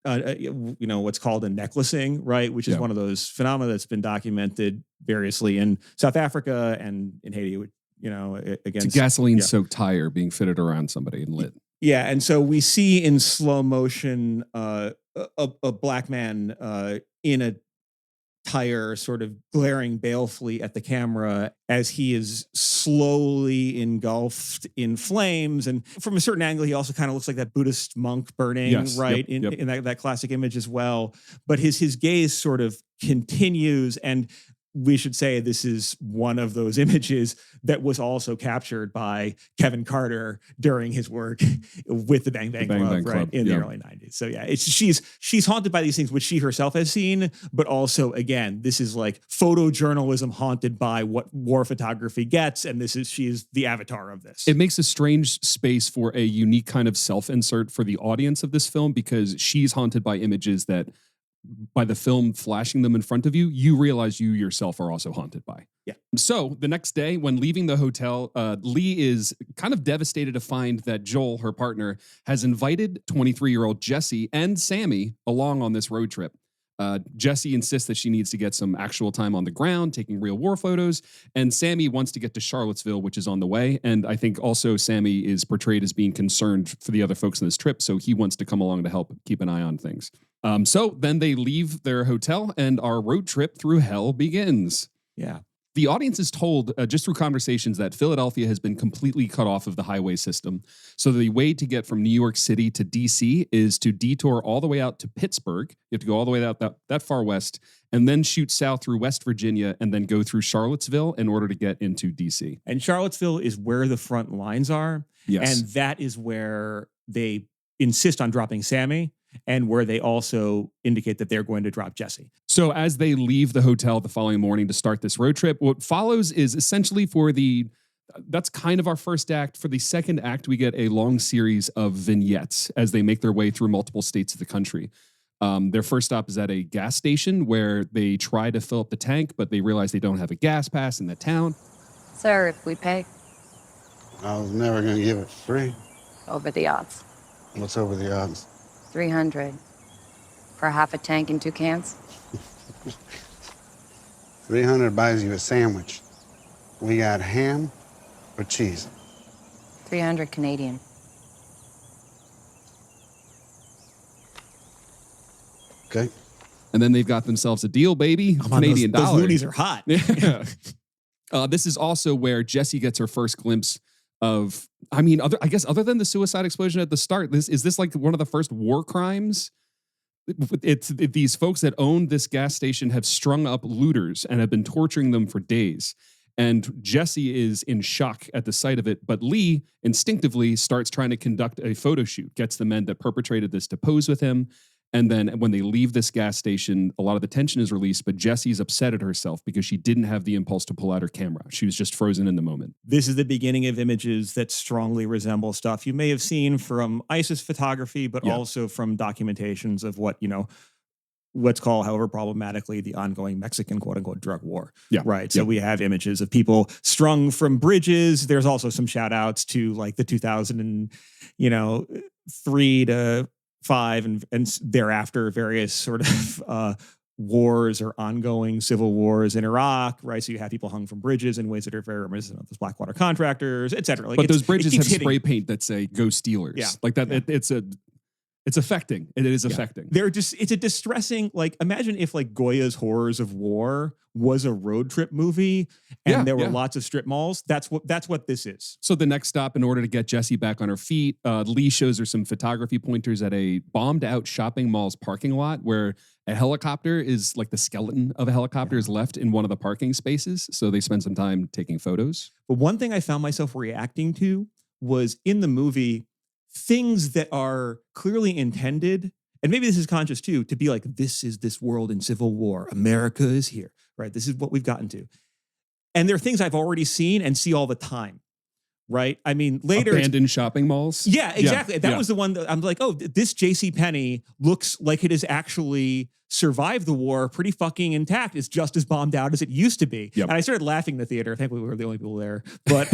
what's called a necklacing, right? Which is one of those phenomena that's been documented variously in South Africa and in Haiti, against it's a gasoline-soaked tire being fitted around somebody and lit. Yeah, and so we see in slow motion a black man in a tire sort of glaring balefully at the camera as he is slowly engulfed in flames. And from a certain angle, he also kind of looks like that Buddhist monk burning, in that classic image as well. But his gaze sort of continues, and we should say this is one of those images that was also captured by Kevin Carter during his work with the Bang Bang Club, in the early 90s. So yeah, she's haunted by these things which she herself has seen, but also, again, this is like photojournalism haunted by what war photography gets, and she is the avatar of this. It makes a strange space for a unique kind of self-insert for the audience of this film, because she's haunted by images that, by the film flashing them in front of you, you realize you yourself are also haunted by. Yeah. So the next day, when leaving the hotel, Lee is kind of devastated to find that Joel, her partner, has invited 23-year-old Jesse and Sammy along on this road trip. Jesse insists that she needs to get some actual time on the ground, taking real war photos, and Sammy wants to get to Charlottesville, which is on the way. And I think also Sammy is portrayed as being concerned for the other folks on this trip, so he wants to come along to help keep an eye on things. So then they leave their hotel and our road trip through hell begins. Yeah. The audience is told just through conversations that Philadelphia has been completely cut off of the highway system. So the way to get from New York City to DC is to detour all the way out to Pittsburgh. You have to go all the way out that far west and then shoot south through West Virginia and then go through Charlottesville in order to get into DC. And Charlottesville is where the front lines are. Yes. And that is where they insist on dropping Sammy, and where they also indicate that they're going to drop Jesse. So as they leave the hotel the following morning to start this road trip, what follows is essentially that's kind of our first act. For the second act, we get a long series of vignettes as they make their way through multiple states of the country. Their first stop is at a gas station where they try to fill up the tank, but they realize they don't have a gas pass in the town. Sir, if we pay. I was never going to give it free. Over the odds. What's over the odds? 300. For half a tank and 2 cans? 300 buys you a sandwich. We got ham or cheese? 300 Canadian. Okay. And then they've got themselves a deal, baby. Canadian dollars. Those loonies are hot. This is also where Jesse gets her first glimpse of, other than the suicide explosion at the start, is this like one of the first war crimes? It's these folks that own this gas station have strung up looters and have been torturing them for days. And Jesse is in shock at the sight of it, but Lee instinctively starts trying to conduct a photo shoot, gets the men that perpetrated this to pose with him. And then when they leave this gas station, a lot of the tension is released, but Jesse's upset at herself because she didn't have the impulse to pull out her camera. She was just frozen in the moment. This is the beginning of images that strongly resemble stuff you may have seen from ISIS photography, but also from documentations of what, let's call, however problematically, the ongoing Mexican quote-unquote drug war. Yeah. Right. So we have images of people strung from bridges. There's also some shout outs to like the 2003 to 5 and thereafter various sort of wars or ongoing civil wars in Iraq, right? So you have people hung from bridges in ways that are very reminiscent of those Blackwater contractors, et cetera. Like, but those bridges have spray paint that say "Go Steelers." Yeah. Like that. Yeah. It's affecting. It is affecting. It's a distressing, like, imagine if like Goya's Horrors of War was a road trip movie and there were lots of strip malls. That's what this is. So the next stop, in order to get Jessie back on her feet, Lee shows her some photography pointers at a bombed out shopping mall's parking lot where a helicopter is like the skeleton of a helicopter is left in one of the parking spaces. So they spend some time taking photos. But one thing I found myself reacting to was in the movie, things that are clearly intended, and maybe this is conscious too, to be like, this is this world in civil war. America is here, right? This is what we've gotten to. And there are things I've already seen and see all the time, right? I mean, later... Abandoned shopping malls? Yeah, exactly. That was the one that I'm like, oh, this JCPenney looks like it has actually survived the war pretty fucking intact. It's just as bombed out as it used to be. Yep. And I started laughing in the theater. I think we were the only people there. But...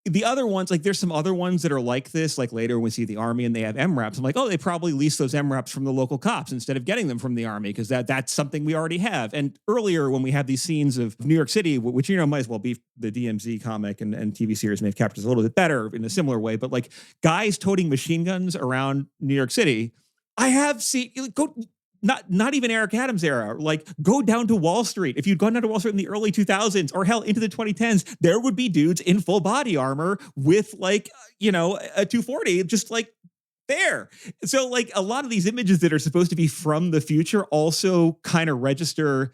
the other ones, like there's some other ones that are like this, like later when we see the army and they have MRAPs, I'm like, oh, they probably leased those MRAPs from the local cops instead of getting them from the army because that's something we already have. And earlier when we have these scenes of New York City, which, might as well be the DMZ comic and TV series may have captured this a little bit better in a similar way, but like guys toting machine guns around New York City, I have seen, not even Eric Adams era, like go down to Wall Street. If you'd gone down to Wall Street in the early 2000s or hell into the 2010s, there would be dudes in full body armor with like, a 240 just like there. So like a lot of these images that are supposed to be from the future also kind of register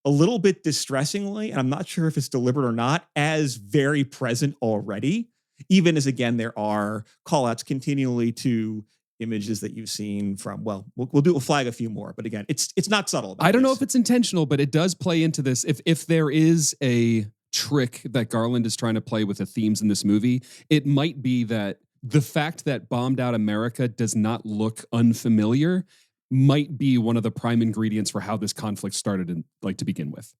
a little bit distressingly, and I'm not sure if it's deliberate or not, as very present already, even as, again, there are call-outs continually to images that you've seen from, we'll flag a few more, but again, it's not subtle. I don't know if it's intentional, but it does play into this. If there is a trick that Garland is trying to play with the themes in this movie, it might be that the fact that bombed out America does not look unfamiliar might be one of the prime ingredients for how this conflict started to begin with.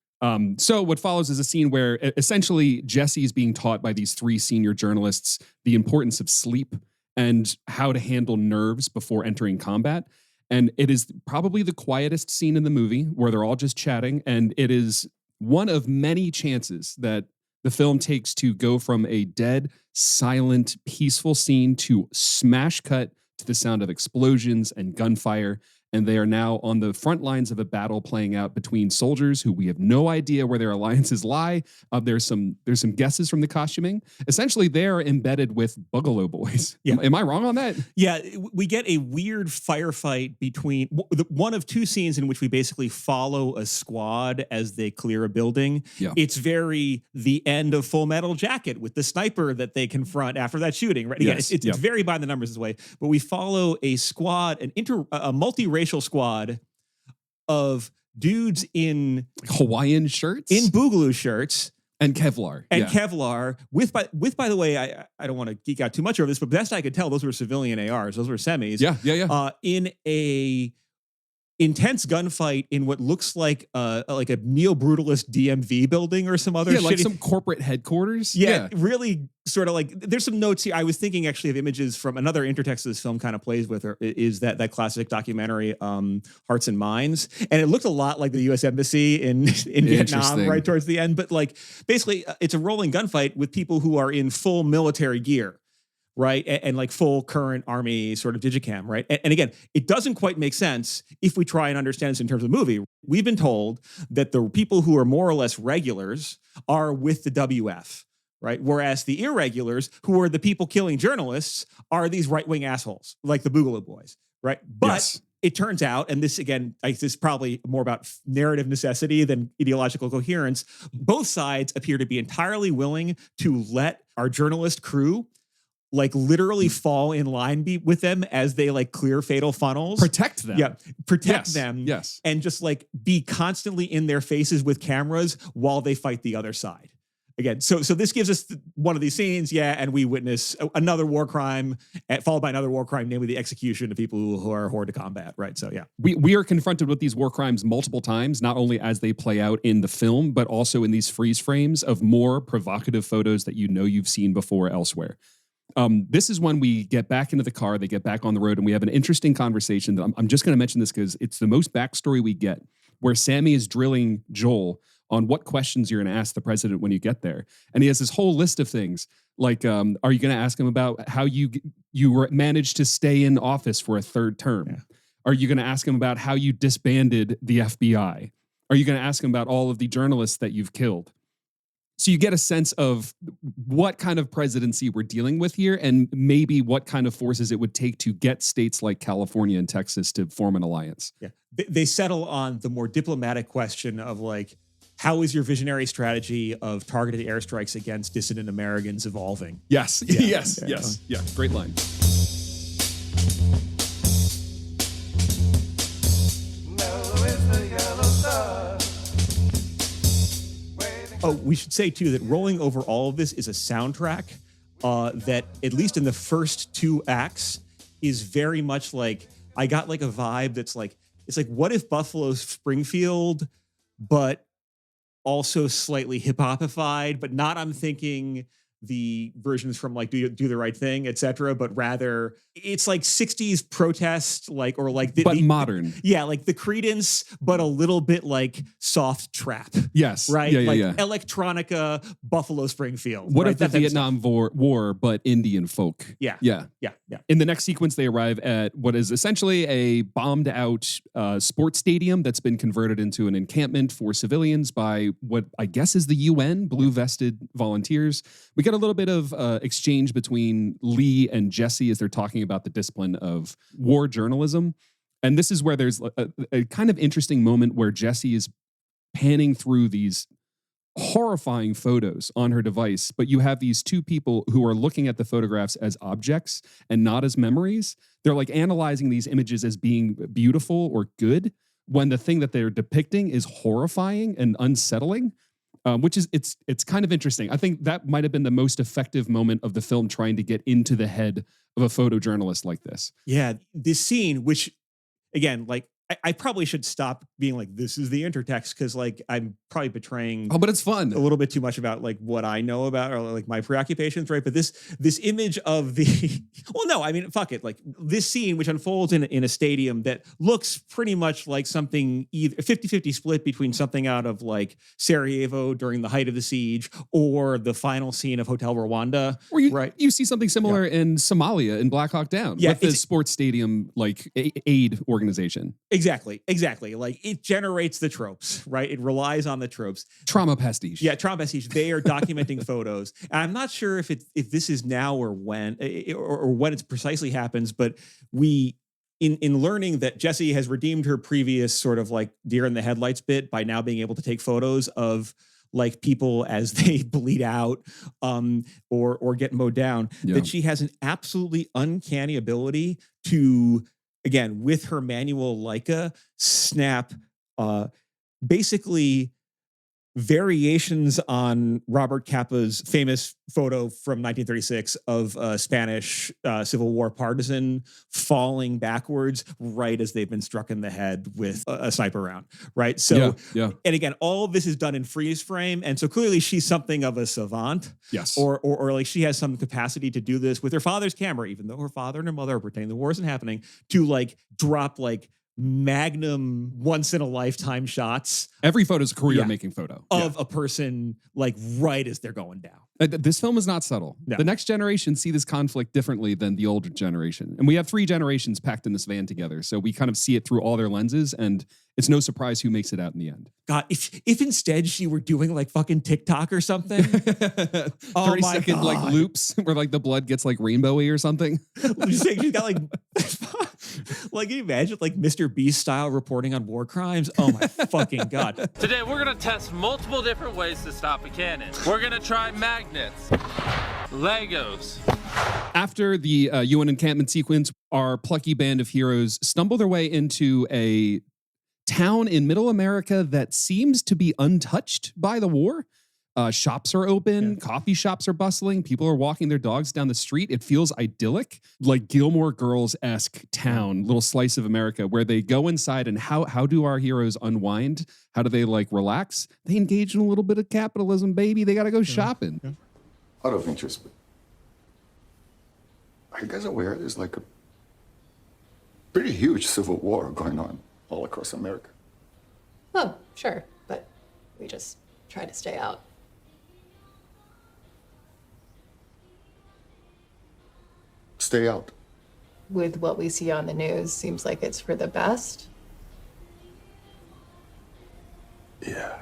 So what follows is a scene where essentially Jesse is being taught by these 3 senior journalists the importance of sleep and how to handle nerves before entering combat. And it is probably the quietest scene in the movie where they're all just chatting. And it is one of many chances that the film takes to go from a dead, silent, peaceful scene to smash cut to the sound of explosions and gunfire. And they are now on the front lines of a battle playing out between soldiers who we have no idea where their alliances lie. There's some guesses from the costuming. Essentially, they're embedded with Bugalo Boys. Yeah. Am I wrong on that? Yeah, we get a weird firefight between one of 2 scenes in which we basically follow a squad as they clear a building. Yeah. It's very the end of Full Metal Jacket with the sniper that they confront after that shooting. Right? Again, Yes. it's very by the numbers this way, but we follow a squad, a multiracial squad of dudes in Hawaiian shirts, in Boogaloo shirts. and Kevlar. Kevlar with by the way, I don't want to geek out too much over this, but best I could tell, those were civilian ARs. Those were semis. Yeah. In a intense gunfight in what looks like a neo-brutalist DMV building or some other like some corporate headquarters. Yeah, really sort of like, there's some notes here. I was thinking actually of images from another intertext this film kind of plays with, or is that classic documentary, Hearts and Minds. And it looked a lot like the U.S. Embassy in Vietnam right towards the end. But like basically it's a rolling gunfight with people who are in full military gear. Right. And like full current army sort of digicam. Right. And again, it doesn't quite make sense if we try and understand this in terms of the movie. We've been told that the people who are more or less regulars are with the WF. Right. Whereas the irregulars, who are the people killing journalists, are these right wing assholes like the Boogaloo Boys. Right. But it turns out, and this again, this is probably more about narrative necessity than ideological coherence, both sides appear to be entirely willing to let our journalist crew like literally fall in line with them as they like clear fatal funnels. Protect them. Yeah, protect them. Yes. And just like be constantly in their faces with cameras while they fight the other side. Again, so this gives us one of these scenes, and we witness another war crime, followed by another war crime, namely the execution of people who are hors de combat, right? So, yeah. We are confronted with these war crimes multiple times, not only as they play out in the film, but also in these freeze frames of more provocative photos that you know you've seen before elsewhere. This is when we get back into the car, they get back on the road, and we have an interesting conversation. That I'm just going to mention this because it's the most backstory we get, where Sammy is drilling Joel on what questions you're going to ask the president when you get there. And he has this whole list of things like, are you going to ask him about how you managed to stay in office for a third term? Yeah. Are you going to ask him about how you disbanded the FBI? Are you going to ask him about all of the journalists that you've killed? So you get a sense of what kind of presidency we're dealing with here and maybe what kind of forces it would take to get states like California and Texas to form an alliance. Yeah. They settle on the more diplomatic question of like, how is your visionary strategy of targeted airstrikes against dissident Americans evolving? Yes, yes. Yeah, great line. Oh, we should say, too, that rolling over all of this is a soundtrack that, at least in the first two acts, is very much like, I got like a vibe that's like, it's like, what if Buffalo Springfield, but also slightly hip-hopified, but not, I'm thinking, the versions from like Do the Right Thing, etc., but rather it's like 60s protest, like, or like but modern. Like the Creedence, but a little bit like soft trap. Yes. Right? Yeah. Electronica, Buffalo Springfield. What right? if the Vietnam War, but Indian folk? Yeah. In the next sequence, they arrive at what is essentially a bombed out sports stadium that's been converted into an encampment for civilians by what I guess is the UN, blue vested volunteers. We get a little bit of exchange between Lee and Jesse as they're talking about the discipline of war journalism. And this is where there's a kind of interesting moment where Jesse is panning through these horrifying photos on her device, but you have these two people who are looking at the photographs as objects and not as memories. They're like analyzing these images as being beautiful or good when the thing that they're depicting is horrifying and unsettling. Which is, it's kind of interesting. I think that might have been the most effective moment of the film trying to get into the head of a photojournalist like this. Yeah, this scene, which, again, like, I probably should stop being like, this is the intertext, because like I'm probably betraying but it's fun. A little bit too much about like what I know about or like my preoccupations, right? But this image of the well, no, I mean, fuck it. Like this scene, which unfolds in a stadium that looks pretty much like something either 50-50 split between something out of like Sarajevo during the height of the siege or the final scene of Hotel Rwanda. Or you, right? You see something similar in Somalia in Black Hawk Down with the sports stadium like aid organization. Exactly. Like it generates the tropes, right? It relies on the tropes. Trauma pastiche. Yeah, trauma pastiche. They are documenting photos. And I'm not sure if this is now or when it precisely happens, but we in learning that Jessie has redeemed her previous sort of like deer in the headlights bit by now being able to take photos of like people as they bleed out or get mowed down, that she has an absolutely uncanny ability to, again, with her manual Leica, snap basically variations on Robert Capa's famous photo from 1936 of a Spanish Civil War partisan falling backwards right as they've been struck in the head with a sniper round, right? So, and again, all of this is done in freeze frame. And so clearly she's something of a savant. Yes. Or like she has some capacity to do this with her father's camera, even though her father and her mother are pretending the war isn't happening, to like drop like magnum once in a lifetime shots. Every photo is a career making photo of a person like right as they're going down. This film is not subtle. No. The next generation see this conflict differently than the older generation. And we have 3 generations packed in this van together. So we kind of see it through all their lenses, and it's no surprise who makes it out in the end. God, if instead she were doing like fucking TikTok or something. 30-second like loops where like the blood gets like rainbowy or something. She's got like like, can you imagine like Mr. Beast style reporting on war crimes? Oh my fucking God. Today we're gonna test multiple different ways to stop a cannon. We're gonna try magnets, Legos, After the UN encampment sequence, our plucky band of heroes stumble their way into a town in middle America that seems to be untouched by the war. Shops are open, coffee shops are bustling, people are walking their dogs down the street. It feels idyllic, like Gilmore Girls-esque town, little slice of America, where they go inside and how do our heroes unwind? How do they like relax? They engage in a little bit of capitalism, baby. They got to go shopping. Yeah. Out of interest, but are you guys aware there's like a pretty huge civil war going on all across America? Oh, sure, but we just try to stay out. Stay out. With what we see on the news, seems like it's for the best. Yeah.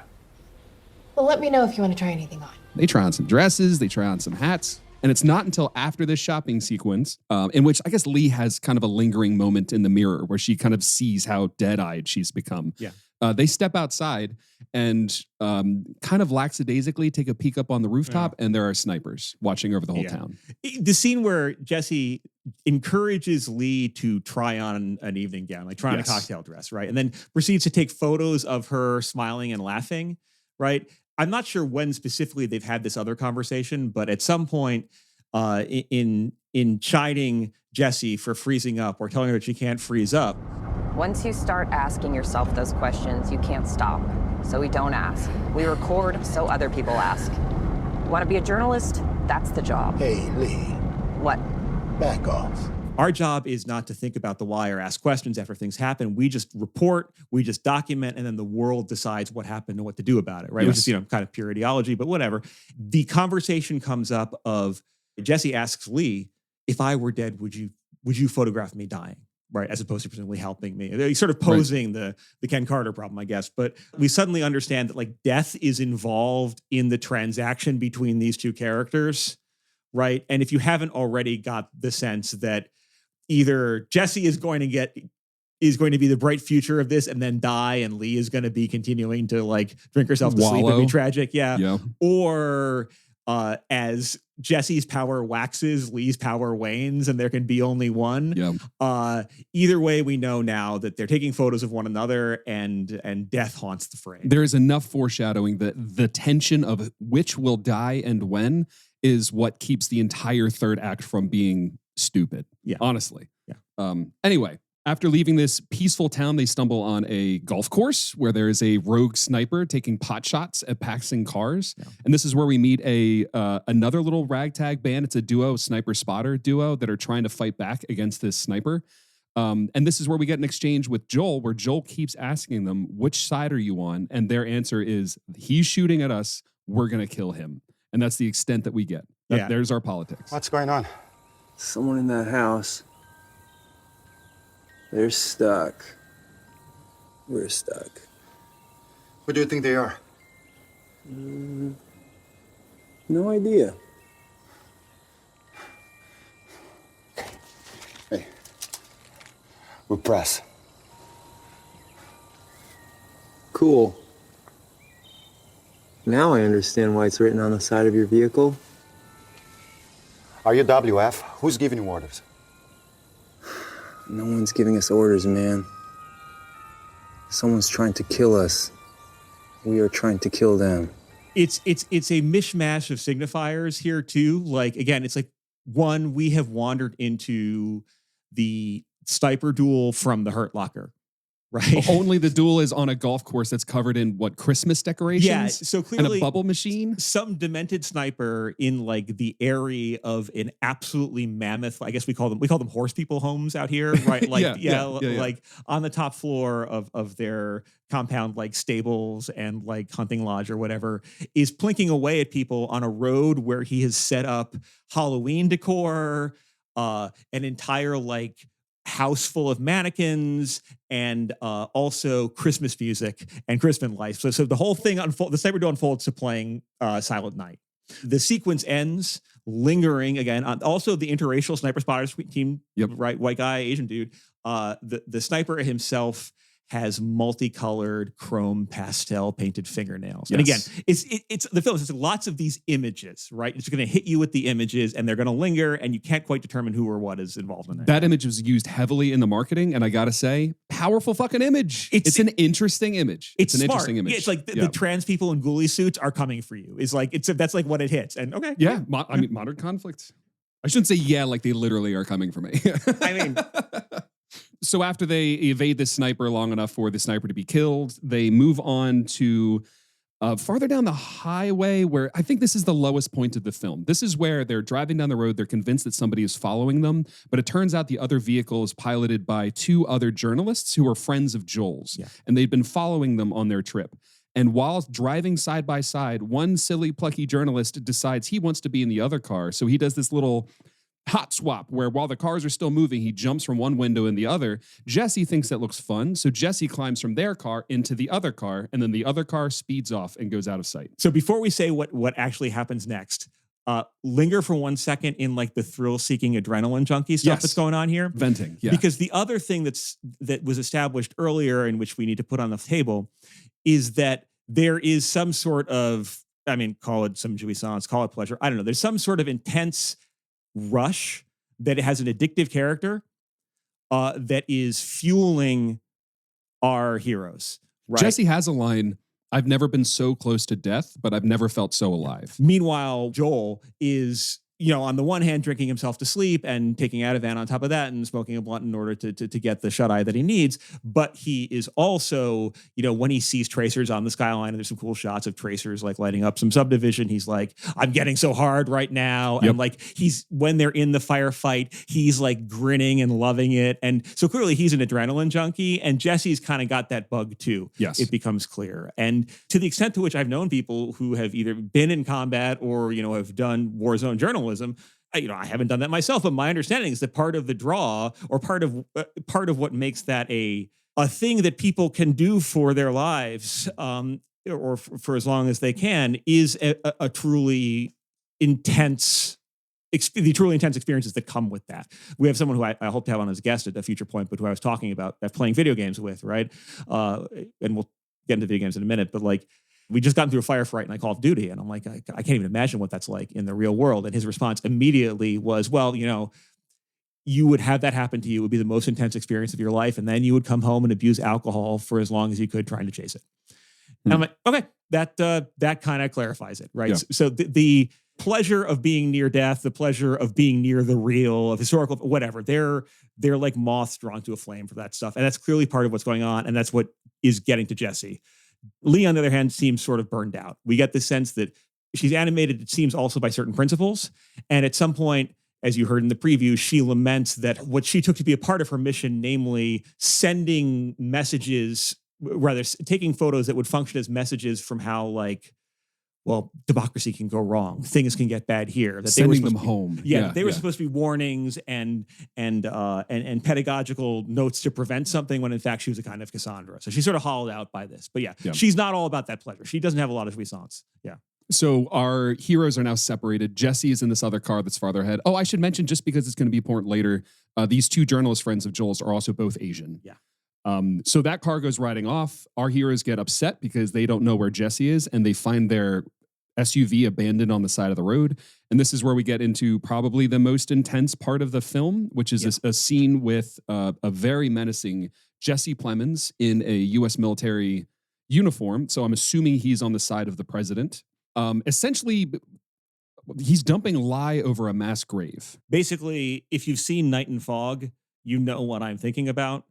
Well, let me know if you want to try anything on. They try on some dresses, they try on some hats. And it's not until after this shopping sequence, in which I guess Lee has kind of a lingering moment in the mirror where she kind of sees how dead-eyed she's become. Yeah. They step outside and kind of lackadaisically take a peek up on the rooftop, and there are snipers watching over the whole town. The scene where Jesse encourages Lee to try on an evening gown, like try on a cocktail dress, right? And then proceeds to take photos of her smiling and laughing, right? I'm not sure when specifically they've had this other conversation, but at some point in chiding Jesse for freezing up or telling her that she can't freeze up. Once you start asking yourself those questions, you can't stop. So we don't ask. We record so other people ask. Want to be a journalist? That's the job. Hey, Lee. What? Back off. Our job is not to think about the why or ask questions after things happen. We just report, we just document, and then the world decides what happened and what to do about it, right? Which is, kind of pure ideology, but whatever. The conversation comes up of Jesse asks Lee, if I were dead, would you photograph me dying? Right, as opposed to presumably helping me. They're sort of posing the Ken Carter problem, I guess. But we suddenly understand that like death is involved in the transaction between these two characters, right? And if you haven't already got the sense that either Jesse is going to be the bright future of this and then die, and Lee is going to be continuing to like drink herself to sleep and be tragic, or as Jesse's power waxes, Lee's power wanes, and there can be only one. Either way, we know now that they're taking photos of one another, and death haunts the frame. There is enough foreshadowing that the tension of which will die and when is what keeps the entire third act from being stupid. Honestly. Anyway, after leaving this peaceful town, they stumble on a golf course where there is a rogue sniper taking pot shots at passing cars. And this is where we meet another little ragtag band. It's a duo, sniper-spotter duo, that are trying to fight back against this sniper. And this is where we get an exchange with Joel, where Joel keeps asking them, which side are you on? And their answer is, he's shooting at us, we're going to kill him. And that's the extent that we get. There's our politics. What's going on? Someone in that house. They're stuck. We're stuck. Who do you think they are? No idea. Hey, we're press. Cool. Now I understand why it's written on the side of your vehicle. Are you WF? Who's giving you orders? No one's giving us orders, man. Someone's trying to kill us. We are trying to kill them. It's a mishmash of signifiers here too. Like, again, it's like, one, we have wandered into the sniper duel from the Hurt Locker, right? Only the duel is on a golf course that's covered in what, Christmas decorations? Yeah, so clearly and a bubble machine. Some demented sniper in like the area of an absolutely mammoth, I guess we call them horse people homes out here, right? Like like on the top floor of their compound, like stables and like hunting lodge or whatever, is plinking away at people on a road where he has set up Halloween decor, an entire like house full of mannequins, and also Christmas music and Christmas lights. So the whole thing the sniper duel unfolds to playing Silent Night. The sequence ends lingering again on also the interracial sniper spotters team, right? White guy, Asian dude. The sniper himself has multicolored chrome pastel painted fingernails. And Yes. again, it's the film. It's lots of these images, right? It's going to hit you with the images, and they're going to linger, and you can't quite determine who or what is involved in it. That image was used heavily in the marketing, and I gotta say, powerful fucking image. It's an interesting image. It's an smart. interesting image. Yeah, it's like the trans people in ghoulie suits are coming for you. It's like that's like what it hits. And okay, yeah. I mean, modern conflict. I shouldn't say like they literally are coming for me. I mean. So after they evade the sniper long enough for the sniper to be killed, they move on to farther down the highway, where I think this is the lowest point of the film. This is where they're driving down the road. They're convinced that somebody is following them, but it turns out the other vehicle is piloted by two other journalists who are friends of Joel's, and they'd been following them on their trip. And while driving side by side, one silly, plucky journalist decides he wants to be in the other car. So he does this little hot swap where while the cars are still moving, he jumps from one window in the other. Jesse thinks that looks fun. So Jesse climbs from their car into the other car, and then the other car speeds off and goes out of sight. So before we say what actually happens next, linger for 1 second in like the thrill-seeking adrenaline junkie stuff that's going on here. Venting, yeah. Because the other thing that was established earlier, and which we need to put on the table, is that there is some sort of, I mean, call it some jouissance, call it pleasure, I don't know. There's some sort of intense rush that has an addictive character that is fueling our heroes. Right? Jesse has a line, "I've never been so close to death, but I've never felt so alive." Meanwhile, Joel is, on the one hand, drinking himself to sleep and taking Ativan on top of that and smoking a blunt in order to get the shut-eye that he needs. But he is also, when he sees tracers on the skyline, and there's some cool shots of tracers like lighting up some subdivision, he's like, I'm getting so hard right now. Yep. And like when they're in the firefight, he's like grinning and loving it. And so clearly he's an adrenaline junkie, and Jesse's kind of got that bug too. Yes. It becomes clear. And to the extent to which I've known people who have either been in combat or, have done war zone journalism, I haven't done that myself, but my understanding is that part of the draw, or part of what makes that a thing that people can do for their lives, or for as long as they can, is a truly intense. The truly intense experiences that come with that. We have someone who I hope to have on as a guest at a future point, but who I was talking about playing video games with, right? And we'll get into video games in a minute, but like, we just got through a firefight in like Call of Duty, and I'm like, I can't even imagine what that's like in the real world. And his response immediately was, well, you would have that happen to you. It would be the most intense experience of your life, and then you would come home and abuse alcohol for as long as you could, trying to chase it. And I'm like, okay, that kind of clarifies it, right? Yeah. So the pleasure of being near death, the pleasure of being near the real, of historical, whatever, they're like moths drawn to a flame for that stuff. And that's clearly part of what's going on, and that's what is getting to Jesse. Lee, on the other hand, seems sort of burned out. We get the sense that she's animated, it seems, also by certain principles. And at some point, as you heard in the preview, she laments that what she took to be a part of her mission, namely sending messages, rather taking photos that would function as messages from how, like, well, democracy can go wrong. Things can get bad here. That Sending they were them home. Yeah, they were supposed to be warnings and pedagogical notes to prevent something, when in fact she was a kind of Cassandra. So she's sort of hollowed out by this. But yeah, she's not all about that pleasure. She doesn't have a lot of jouissance. Yeah. So our heroes are now separated. Jesse is in this other car that's farther ahead. Oh, I should mention, just because it's going to be important later, these two journalist friends of Joel's are also both Asian. Yeah. So that car goes riding off. Our heroes get upset because they don't know where Jesse is, and they find their SUV abandoned on the side of the road. And this is where we get into probably the most intense part of the film, which is a scene with a very menacing Jesse Plemons in a U.S. military uniform. So I'm assuming he's on the side of the president. Essentially, he's dumping lye over a mass grave. Basically, if you've seen Night and Fog, you know what I'm thinking about.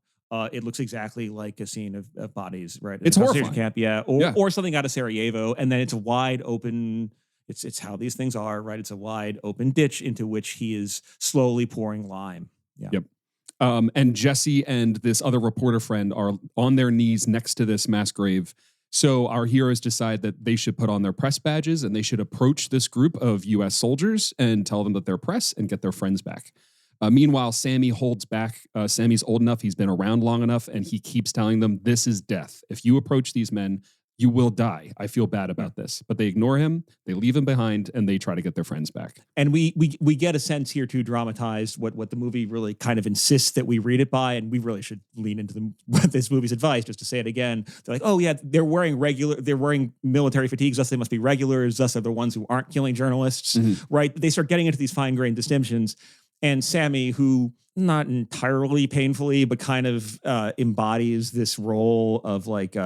It looks exactly like a scene of bodies, right? It's horrifying. Camp, or something out of Sarajevo, and then it's a wide open. It's how these things are, right? It's a wide open ditch into which he is slowly pouring lime. Yeah. Yep. And Jesse and this other reporter friend are on their knees next to this mass grave. So our heroes decide that they should put on their press badges and they should approach this group of U.S. soldiers and tell them that they're press and get their friends back. Meanwhile, Sammy holds back. Sammy's old enough. He's been around long enough, and he keeps telling them, this is death. If you approach these men, you will die. I feel bad about this. But they ignore him, they leave him behind, and they try to get their friends back. And we get a sense here too, dramatized, what the movie really kind of insists that we read it by, and we really should lean into this movie's advice, just to say it again. They're like, oh yeah, they're wearing military fatigues, thus they must be regulars, thus are the ones who aren't killing journalists, right? They start getting into these fine-grained distinctions. And Sammy, who not entirely painfully, but kind of embodies this role of like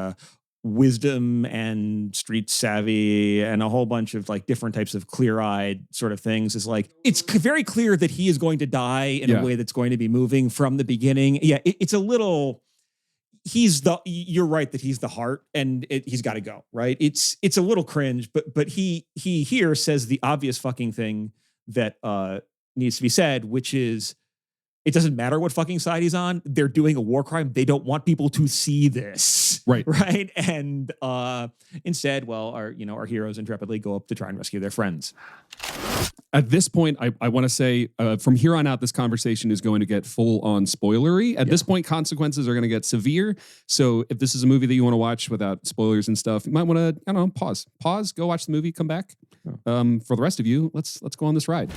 wisdom and street savvy and a whole bunch of like different types of clear-eyed sort of things, is like, it's very clear that he is going to die in a way that's going to be moving from the beginning. Yeah, it's a little, you're right that he's the heart, and he's got to go, right? It's a little cringe, but he here says the obvious fucking thing that needs to be said, which is, it doesn't matter what fucking side he's on. They're doing a war crime. They don't want people to see this. Right. And instead, well, our heroes intrepidly go up to try and rescue their friends. At this point, I want to say from here on out, this conversation is going to get full on spoilery. At this point, consequences are going to get severe. So if this is a movie that you want to watch without spoilers and stuff, you might want to, I don't know, pause, go watch the movie, come back. For the rest of you, let's go on this ride.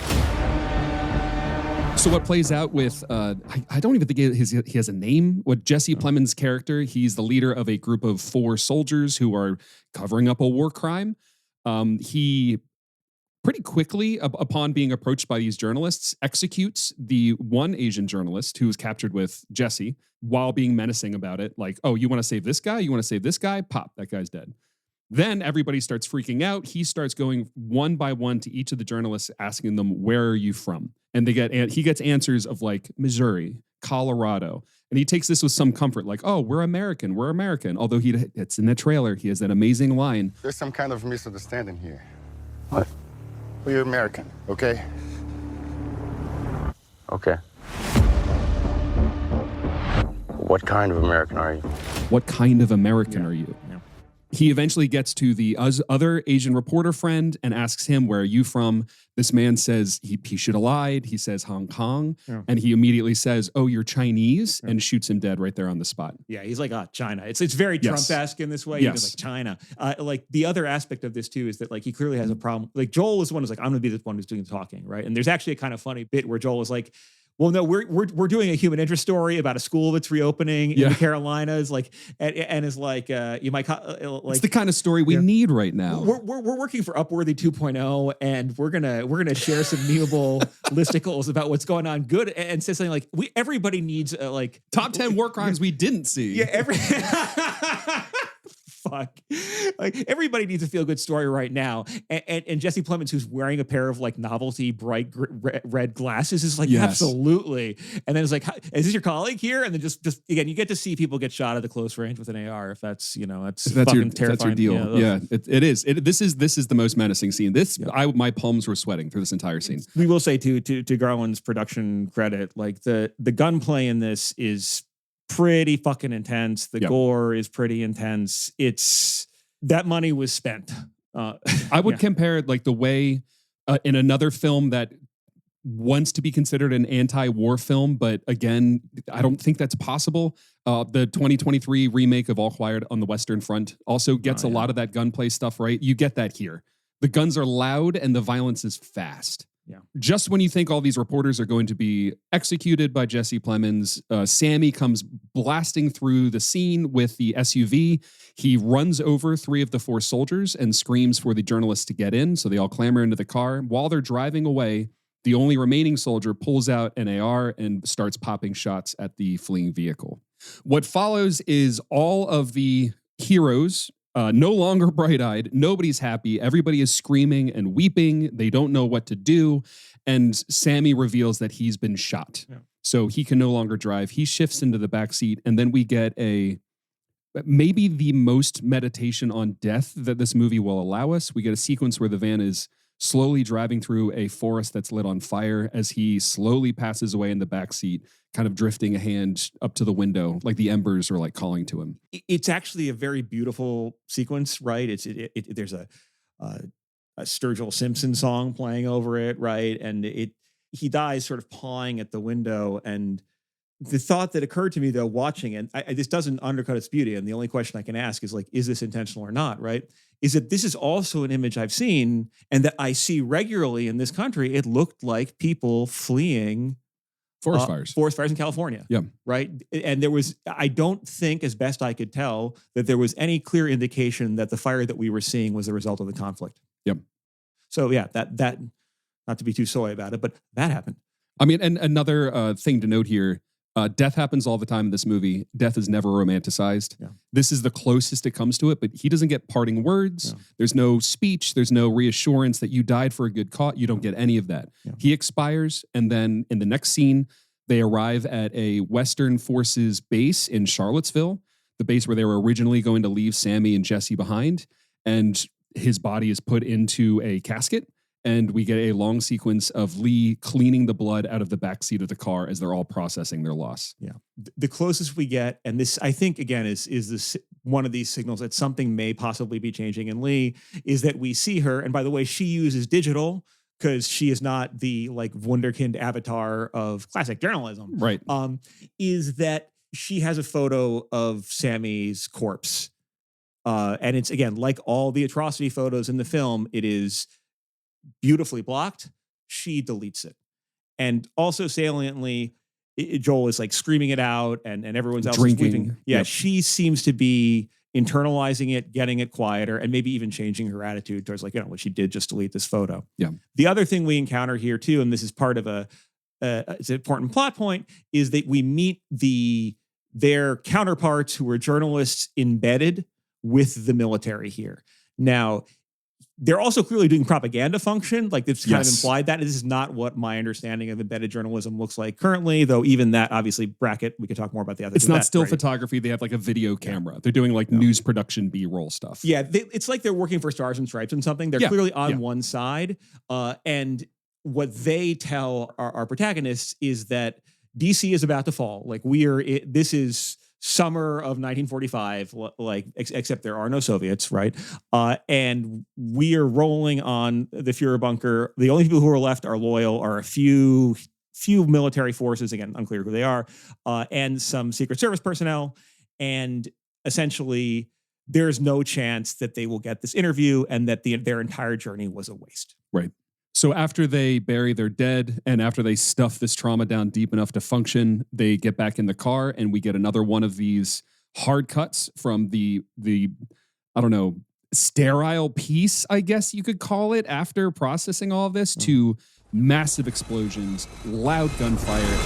So what plays out with, I don't even think he has a name. What Jesse Plemons' character, he's the leader of a group of 4 soldiers who are covering up a war crime. He pretty quickly, upon being approached by these journalists, executes the one Asian journalist who was captured with Jesse while being menacing about it. Like, oh, you want to save this guy? You want to save this guy? Pop, that guy's dead. Then everybody starts freaking out. He starts going one by one to each of the journalists, asking them, where are you from? And he gets answers of like Missouri, Colorado. And he takes this with some comfort, like, oh, we're American. Although it's in the trailer. He has that amazing line. There's some kind of misunderstanding here. What? Well, you're American, okay? Okay. What kind of American are you? What kind of American are you? He eventually gets to the other Asian reporter friend and asks him, where are you from? This man says he should have lied. He says Hong Kong. Yeah. And he immediately says, oh, you're Chinese, and shoots him dead right there on the spot. Yeah, he's like, China. It's very Trump-esque in this way. He's like, China. Like the other aspect of this too is that like he clearly has a problem. Like Joel is the one who's like, I'm going to be the one who's doing the talking, right? And there's actually a kind of funny bit where Joel is like, well, no, we're doing a human interest story about a school that's reopening in the Carolinas, like, and is like, you might like, it's the kind of story we need right now. We're working for Upworthy 2.0, and we're gonna share some memeable listicles about what's going on. Good, and say something like, everybody needs like top 10 war crimes we didn't see. Yeah, fuck. Like everybody needs a feel-good story right now. And Jesse Plemons, who's wearing a pair of like novelty bright red glasses, is like, absolutely. And then it's like, is this your colleague here? And then just again, you get to see people get shot at a close range with an AR. If that's fucking terrifying. That's your deal. It is. This is the most menacing scene. My palms were sweating through this entire scene. We will say to Garland's production credit, like the gunplay in this is pretty fucking intense. The gore is pretty intense. That money was spent. I would compare like the way in another film that wants to be considered an anti-war film, but again, I don't think that's possible. The 2023 remake of All Quiet on the Western Front also gets a lot of that gunplay stuff right. You get that here. The guns are loud and the violence is fast. Yeah. Just when you think all these reporters are going to be executed by Jesse Plemons, Sammy comes blasting through the scene with the SUV. He runs over 3 of the 4 soldiers and screams for the journalists to get in. So they all clamber into the car. While they're driving away, the only remaining soldier pulls out an AR and starts popping shots at the fleeing vehicle. What follows is all of the heroes no longer bright-eyed. Nobody's happy. Everybody is screaming and weeping. They don't know what to do. And Sammy reveals that he's been shot. Yeah. So he can no longer drive. He shifts into the back seat. And then we get maybe the most meditation on death that this movie will allow us. We get a sequence where the van is slowly driving through a forest that's lit on fire as he slowly passes away in the back seat, kind of drifting a hand up to the window, like the embers are like calling to him. It's actually a very beautiful sequence, right? There's a Sturgill Simpson song playing over it, right? And he dies sort of pawing at the window, and the thought that occurred to me though, watching it, this doesn't undercut its beauty. And the only question I can ask is like, is this intentional or not? Right. Is that this is also an image I've seen and that I see regularly in this country. It looked like people fleeing Forest fires in California. Yeah. Right. And there was, I don't think, as best I could tell, that there was any clear indication that the fire that we were seeing was the result of the conflict. Yep. So yeah, that not to be too soy about it, but that happened. I mean, and another thing to note here, death happens all the time in this movie. Death is never romanticized. Yeah. This is the closest it comes to it, but he doesn't get parting words. Yeah. There's no speech. There's no reassurance that you died for a good cause. You don't get any of that. Yeah. He expires, and then in the next scene, they arrive at a Western Forces base in Charlottesville, the base where they were originally going to leave Sammy and Jesse behind, and his body is put into a casket. And we get a long sequence of Lee cleaning the blood out of the backseat of the car as they're all processing their loss. Yeah. The closest we get, and this, I think, again, is this one of these signals that something may possibly be changing in Lee, is that we see her. And by the way, she uses digital because she is not the like wunderkind avatar of classic journalism. Right. Is that she has a photo of Sammy's corpse. And it's, again, like all the atrocity photos in the film, it is beautifully blocked. She deletes it. And also saliently, Joel is like screaming it out and everyone's else drinking. Is weeping. Yeah, yep. She seems to be internalizing it, getting it quieter, and maybe even changing her attitude towards like, what she did, just delete this photo. Yeah. The other thing we encounter here too, and this is part of it's an important plot point, is that we meet their counterparts who are journalists embedded with the military here. Now, they're also clearly doing propaganda function. Like it's kind of implied that. This is not what my understanding of embedded journalism looks like currently, though even that obviously bracket, we could talk more about the other. It's not still photography. They have like a video camera. They're doing like news production B-roll stuff. Yeah. It's like they're working for Stars and Stripes and something. They're clearly on one side. And what they tell our protagonists is that DC is about to fall. Like this is summer of 1945, like except there are no Soviets, right? And we are rolling on the Fuhrer bunker. The only people who are left are loyal are a few military forces, again, unclear who they are, and some Secret Service personnel. And essentially, there's no chance that they will get this interview and that their entire journey was a waste. Right. So after they bury their dead and after they stuff this trauma down deep enough to function, they get back in the car and we get another one of these hard cuts from the I don't know, sterile piece, I guess you could call it, after processing all of this to massive explosions, loud gunfire.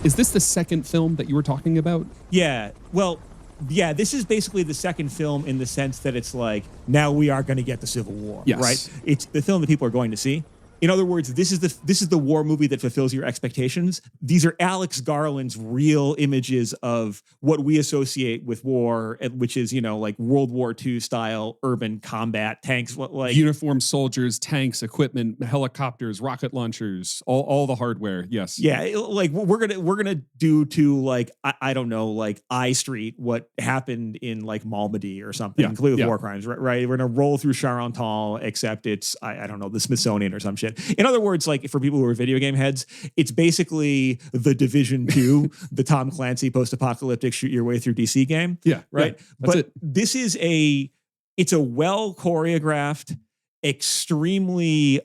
Is this the second film that you were talking about? Yeah. Well, yeah, this is basically the second film in the sense that it's like, now we are going to get the Civil War, right? It's the film that people are going to see. In other words, this is the war movie that fulfills your expectations. These are Alex Garland's real images of what we associate with war, which is, like World War II style urban combat, tanks, like uniformed soldiers, tanks, equipment, helicopters, rocket launchers, all the hardware. Yes. Yeah, like we're gonna do to like I don't know, like I Street what happened in like Malmedy or something, complete with war crimes, right? We're gonna roll through Charenton, except it's I don't know, the Smithsonian or some shit. In other words, like for people who are video game heads, it's basically the Division 2, the Tom Clancy post-apocalyptic shoot your way through DC game. Yeah. Right. Yeah, but this is it's a well choreographed, extremely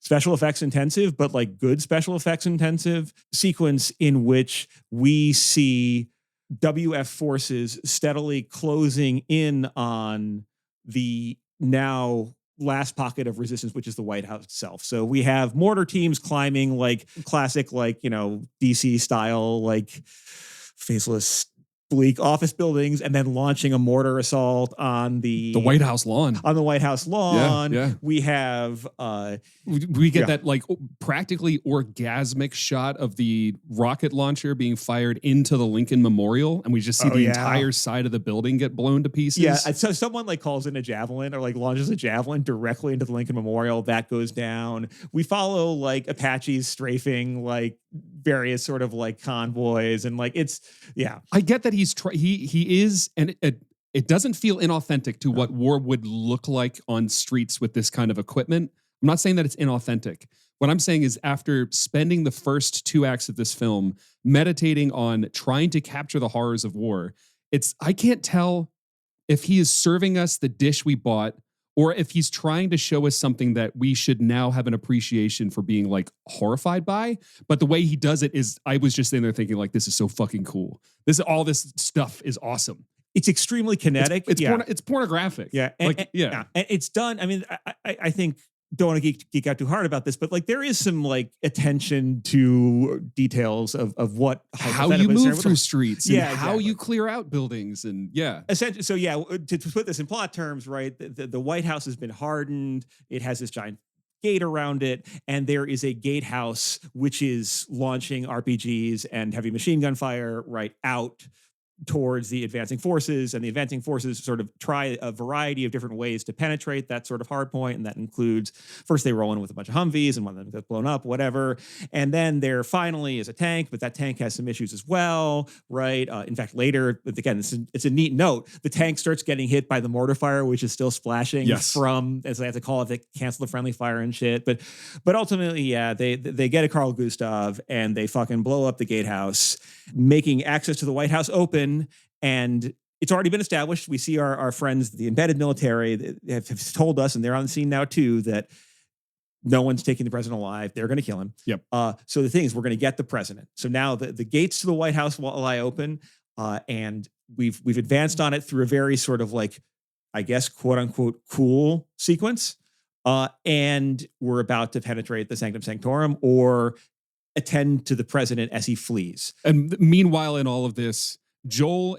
special effects intensive, but like good special effects intensive sequence in which we see WF forces steadily closing in on the now last pocket of resistance, which is the White House itself. So we have mortar teams climbing like classic, like, DC style, like faceless, bleak office buildings, and then launching a mortar assault on the White House lawn. On the White House lawn. Yeah. We have we get that like practically orgasmic shot of the rocket launcher being fired into the Lincoln Memorial, and we just see the entire side of the building get blown to pieces. Yeah, so someone like calls in a javelin or like launches a javelin directly into the Lincoln Memorial. That goes down. We follow like Apaches strafing like various sort of like convoys, and like it's I get that he is it doesn't feel inauthentic to what war would look like on streets with this kind of equipment. I'm not saying that it's inauthentic. What I'm saying is after spending the first 2 acts of this film meditating on trying to capture the horrors of war, I can't tell if he is serving us the dish we bought or if he's trying to show us something that we should now have an appreciation for being like horrified by. But the way he does it is, I was just sitting there thinking like, this is so fucking cool. All this stuff is awesome. It's extremely kinetic. It's pornographic. Yeah. And it's done. I mean, I think, don't want to geek out too hard about this, but like there is some like attention to details of what how you move through streets and how exactly. you clear out buildings and essentially. So to put this in plot terms, right? The White House has been hardened. It has this giant gate around it, and there is a gatehouse which is launching RPGs and heavy machine gun fire right out towards the advancing forces, and the advancing forces sort of try a variety of different ways to penetrate that sort of hard point, and that includes first they roll in with a bunch of Humvees and one of them gets blown up, whatever, and then there finally is a tank, but that tank has some issues as well, right? In fact, later, again, it's a neat note, the tank starts getting hit by the mortar fire, which is still splashing from, as they have to call it, they cancel the friendly fire and shit, but ultimately, they get a Carl Gustav and they fucking blow up the gatehouse, making access to the White House open. And it's already been established. We see our friends, the embedded military, have told us, and they're on the scene now too, that no one's taking the president alive. They're going to kill him. Yep. So the thing is, we're going to get the president. So now the gates to the White House will lie open, and we've advanced on it through a very sort of like, I guess, quote unquote, cool sequence. And we're about to penetrate the Sanctum Sanctorum or attend to the president as he flees. And meanwhile, in all of this, Joel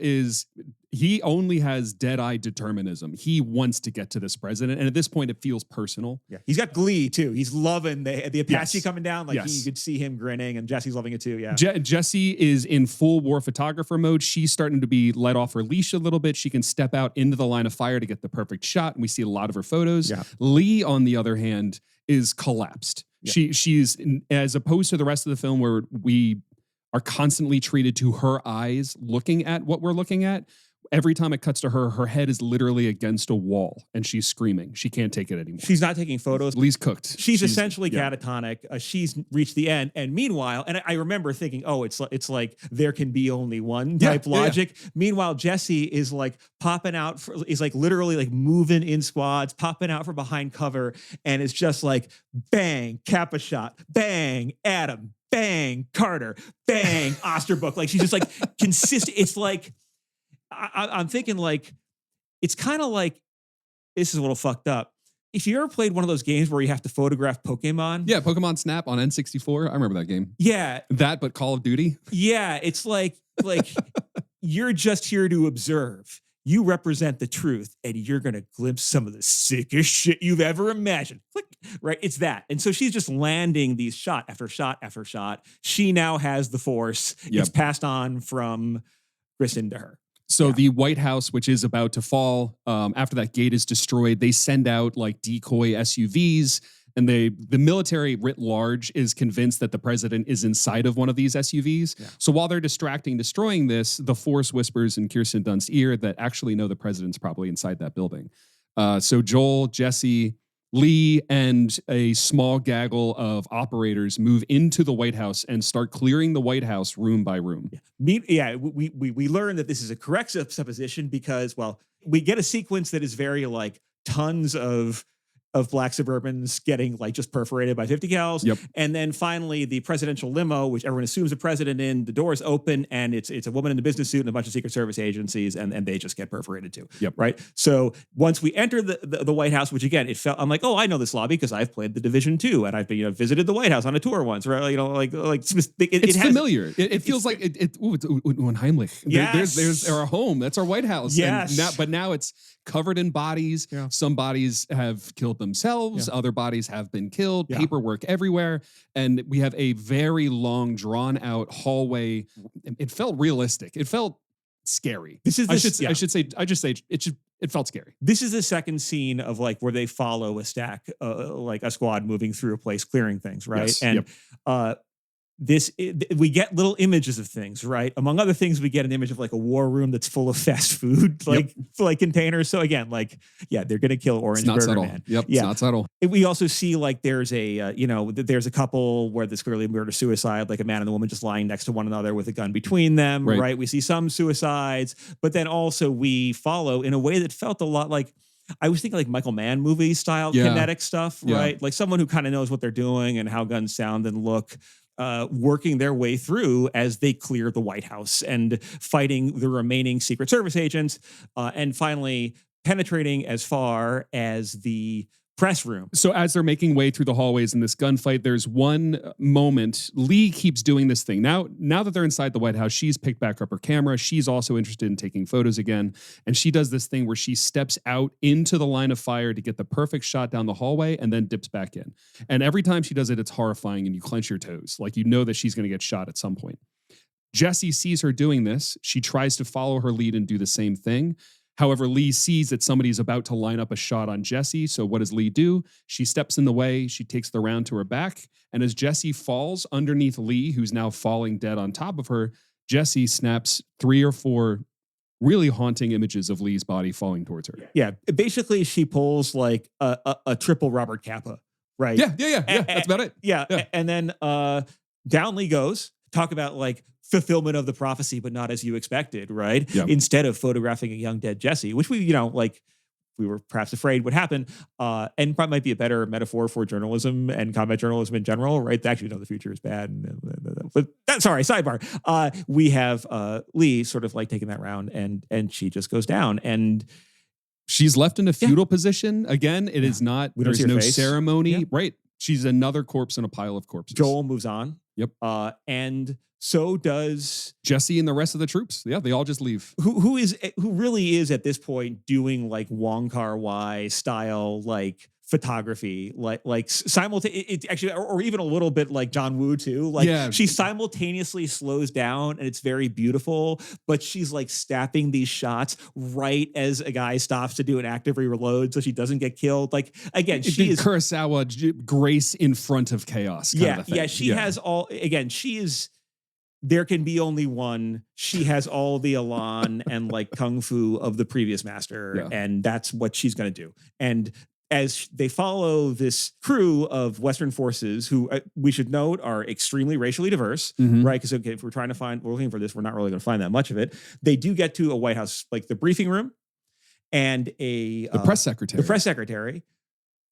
he only has dead-eye determinism. He wants to get to this president. And at this point, it feels personal. Yeah. He's got glee, too. He's loving the Apache coming down. Like, you could see him grinning, and Jesse's loving it, too. Yeah. Jesse is in full war photographer mode. She's starting to be let off her leash a little bit. She can step out into the line of fire to get the perfect shot. And we see a lot of her photos. Yeah. Lee, on the other hand, is collapsed. Yeah. She's, as opposed to the rest of the film where we are constantly treated to her eyes looking at what we're looking at. Every time it cuts to her, her head is literally against a wall and she's screaming. She can't take it anymore. She's not taking photos. Lee's cooked. She's essentially catatonic. She's reached the end. And meanwhile, and I remember thinking, oh, it's like there can be only one type logic. Yeah. Meanwhile, Jesse is like popping out, is like literally like moving in squads, popping out from behind cover. And it's just like, bang, Capa shot, bang, Adam, bang, Carter, bang, Osterbrook. Like she's just like consistent. It's like, I'm thinking like, it's kind of like, this is a little fucked up. If you ever played one of those games where you have to photograph Pokemon. Yeah, Pokemon Snap on N64. I remember that game. Yeah. That, but Call of Duty. Yeah, it's like you're just here to observe. You represent the truth, and you're going to glimpse some of the sickest shit you've ever imagined. Click, right? It's that. And so she's just landing these shot after shot after shot. She now has the force. Yep. It's passed on from Grissom to her. So the White House, which is about to fall, after that gate is destroyed, they send out like decoy SUVs, and the military writ large is convinced that the president is inside of one of these SUVs. Yeah. So while they're destroying this, the force whispers in Kirsten Dunst's ear that actually, no, the president's probably inside that building. So Joel, Jesse, Lee, and a small gaggle of operators move into the White House and start clearing the White House room by room. Yeah, we learn that this is a correct supposition because, well, we get a sequence that is very like tons of black Suburbans getting like just perforated by 50 cals. Yep. And then finally the presidential limo, which everyone assumes the president in, the doors open and it's a woman in a business suit and a bunch of Secret Service agencies and they just get perforated too. Yep. Right. So once we enter the White House, which again, I'm like, oh, I know this lobby because I've played the Division 2 and I've been, visited the White House on a tour once, right? It's familiar. It feels like it's Heimlich. Yes. There's our home. That's our White House. Yes. But now it's covered in bodies. Yeah. Some bodies have killed themselves. Yeah. Other bodies have been killed. Yeah. Paperwork everywhere. And we have a very long, drawn out hallway. It felt realistic. It felt scary. It felt scary. This is the second scene of like where they follow a stack, like a squad moving through a place, clearing things, right? Yes. And we get little images of things, right? Among other things, we get an image of like a war room that's full of fast food, like containers. So again, like, yeah, they're going to kill Orange Burger subtle. Man. Yep, yeah. It's not subtle. We also see like there's a, there's a couple where there's clearly murder-suicide, like a man and a woman just lying next to one another with a gun between them, right? We see some suicides, but then also we follow in a way that felt a lot like, I was thinking like Michael Mann movie style kinetic stuff, right? Like someone who kind of knows what they're doing and how guns sound and look, working their way through as they clear the White House and fighting the remaining Secret Service agents, and finally penetrating as far as the press room. So as they're making way through the hallways in this gunfight, there's one moment. Lee keeps doing this thing. Now that they're inside the White House, she's picked back up her camera. She's also interested in taking photos again. And she does this thing where she steps out into the line of fire to get the perfect shot down the hallway and then dips back in. And every time she does it, it's horrifying and you clench your toes. Like you know that she's going to get shot at some point. Jesse sees her doing this. She tries to follow her lead and do the same thing. However, Lee sees that somebody's about to line up a shot on Jesse. So what does Lee do? She steps in the way. She takes the round to her back. And as Jesse falls underneath Lee, who's now falling dead on top of her, Jesse snaps 3 or 4 really haunting images of Lee's body falling towards her. Yeah. Basically, she pulls like a triple Robert Capa, right? Yeah. That's about it. Yeah. And then down Lee goes. Talk about like fulfillment of the prophecy, but not as you expected, right? Yep. Instead of photographing a young dead Jesse, which we were perhaps afraid would happen, and probably might be a better metaphor for journalism and combat journalism in general, right? Actually, no, the future is bad. But that's sorry, sidebar. We have Lee sort of like taking that round, and she just goes down, and she's left in a fetal position. Again, it is not. There's no ceremony, right? She's another corpse in a pile of corpses. Joel moves on. Yep. And so does Jesse and the rest of the troops. Yeah, they all just leave. Who really is at this point doing like Wong Kar-wai style like photography, like simultaneously, actually, or even a little bit like John Woo too. Like she simultaneously slows down and it's very beautiful, but she's like snapping these shots right as a guy stops to do an active reload so she doesn't get killed. Like again, she is Kurosawa grace in front of chaos. She has all. Again, she is. There can be only one. She has all the Elan and like kung fu of the previous master, and that's what she's going to do. And as they follow this crew of Western forces, who we should note are extremely racially diverse, right? Because if we're looking for this, we're not really going to find that much of it. They do get to a White House, like the briefing room, and the press secretary. The press secretary.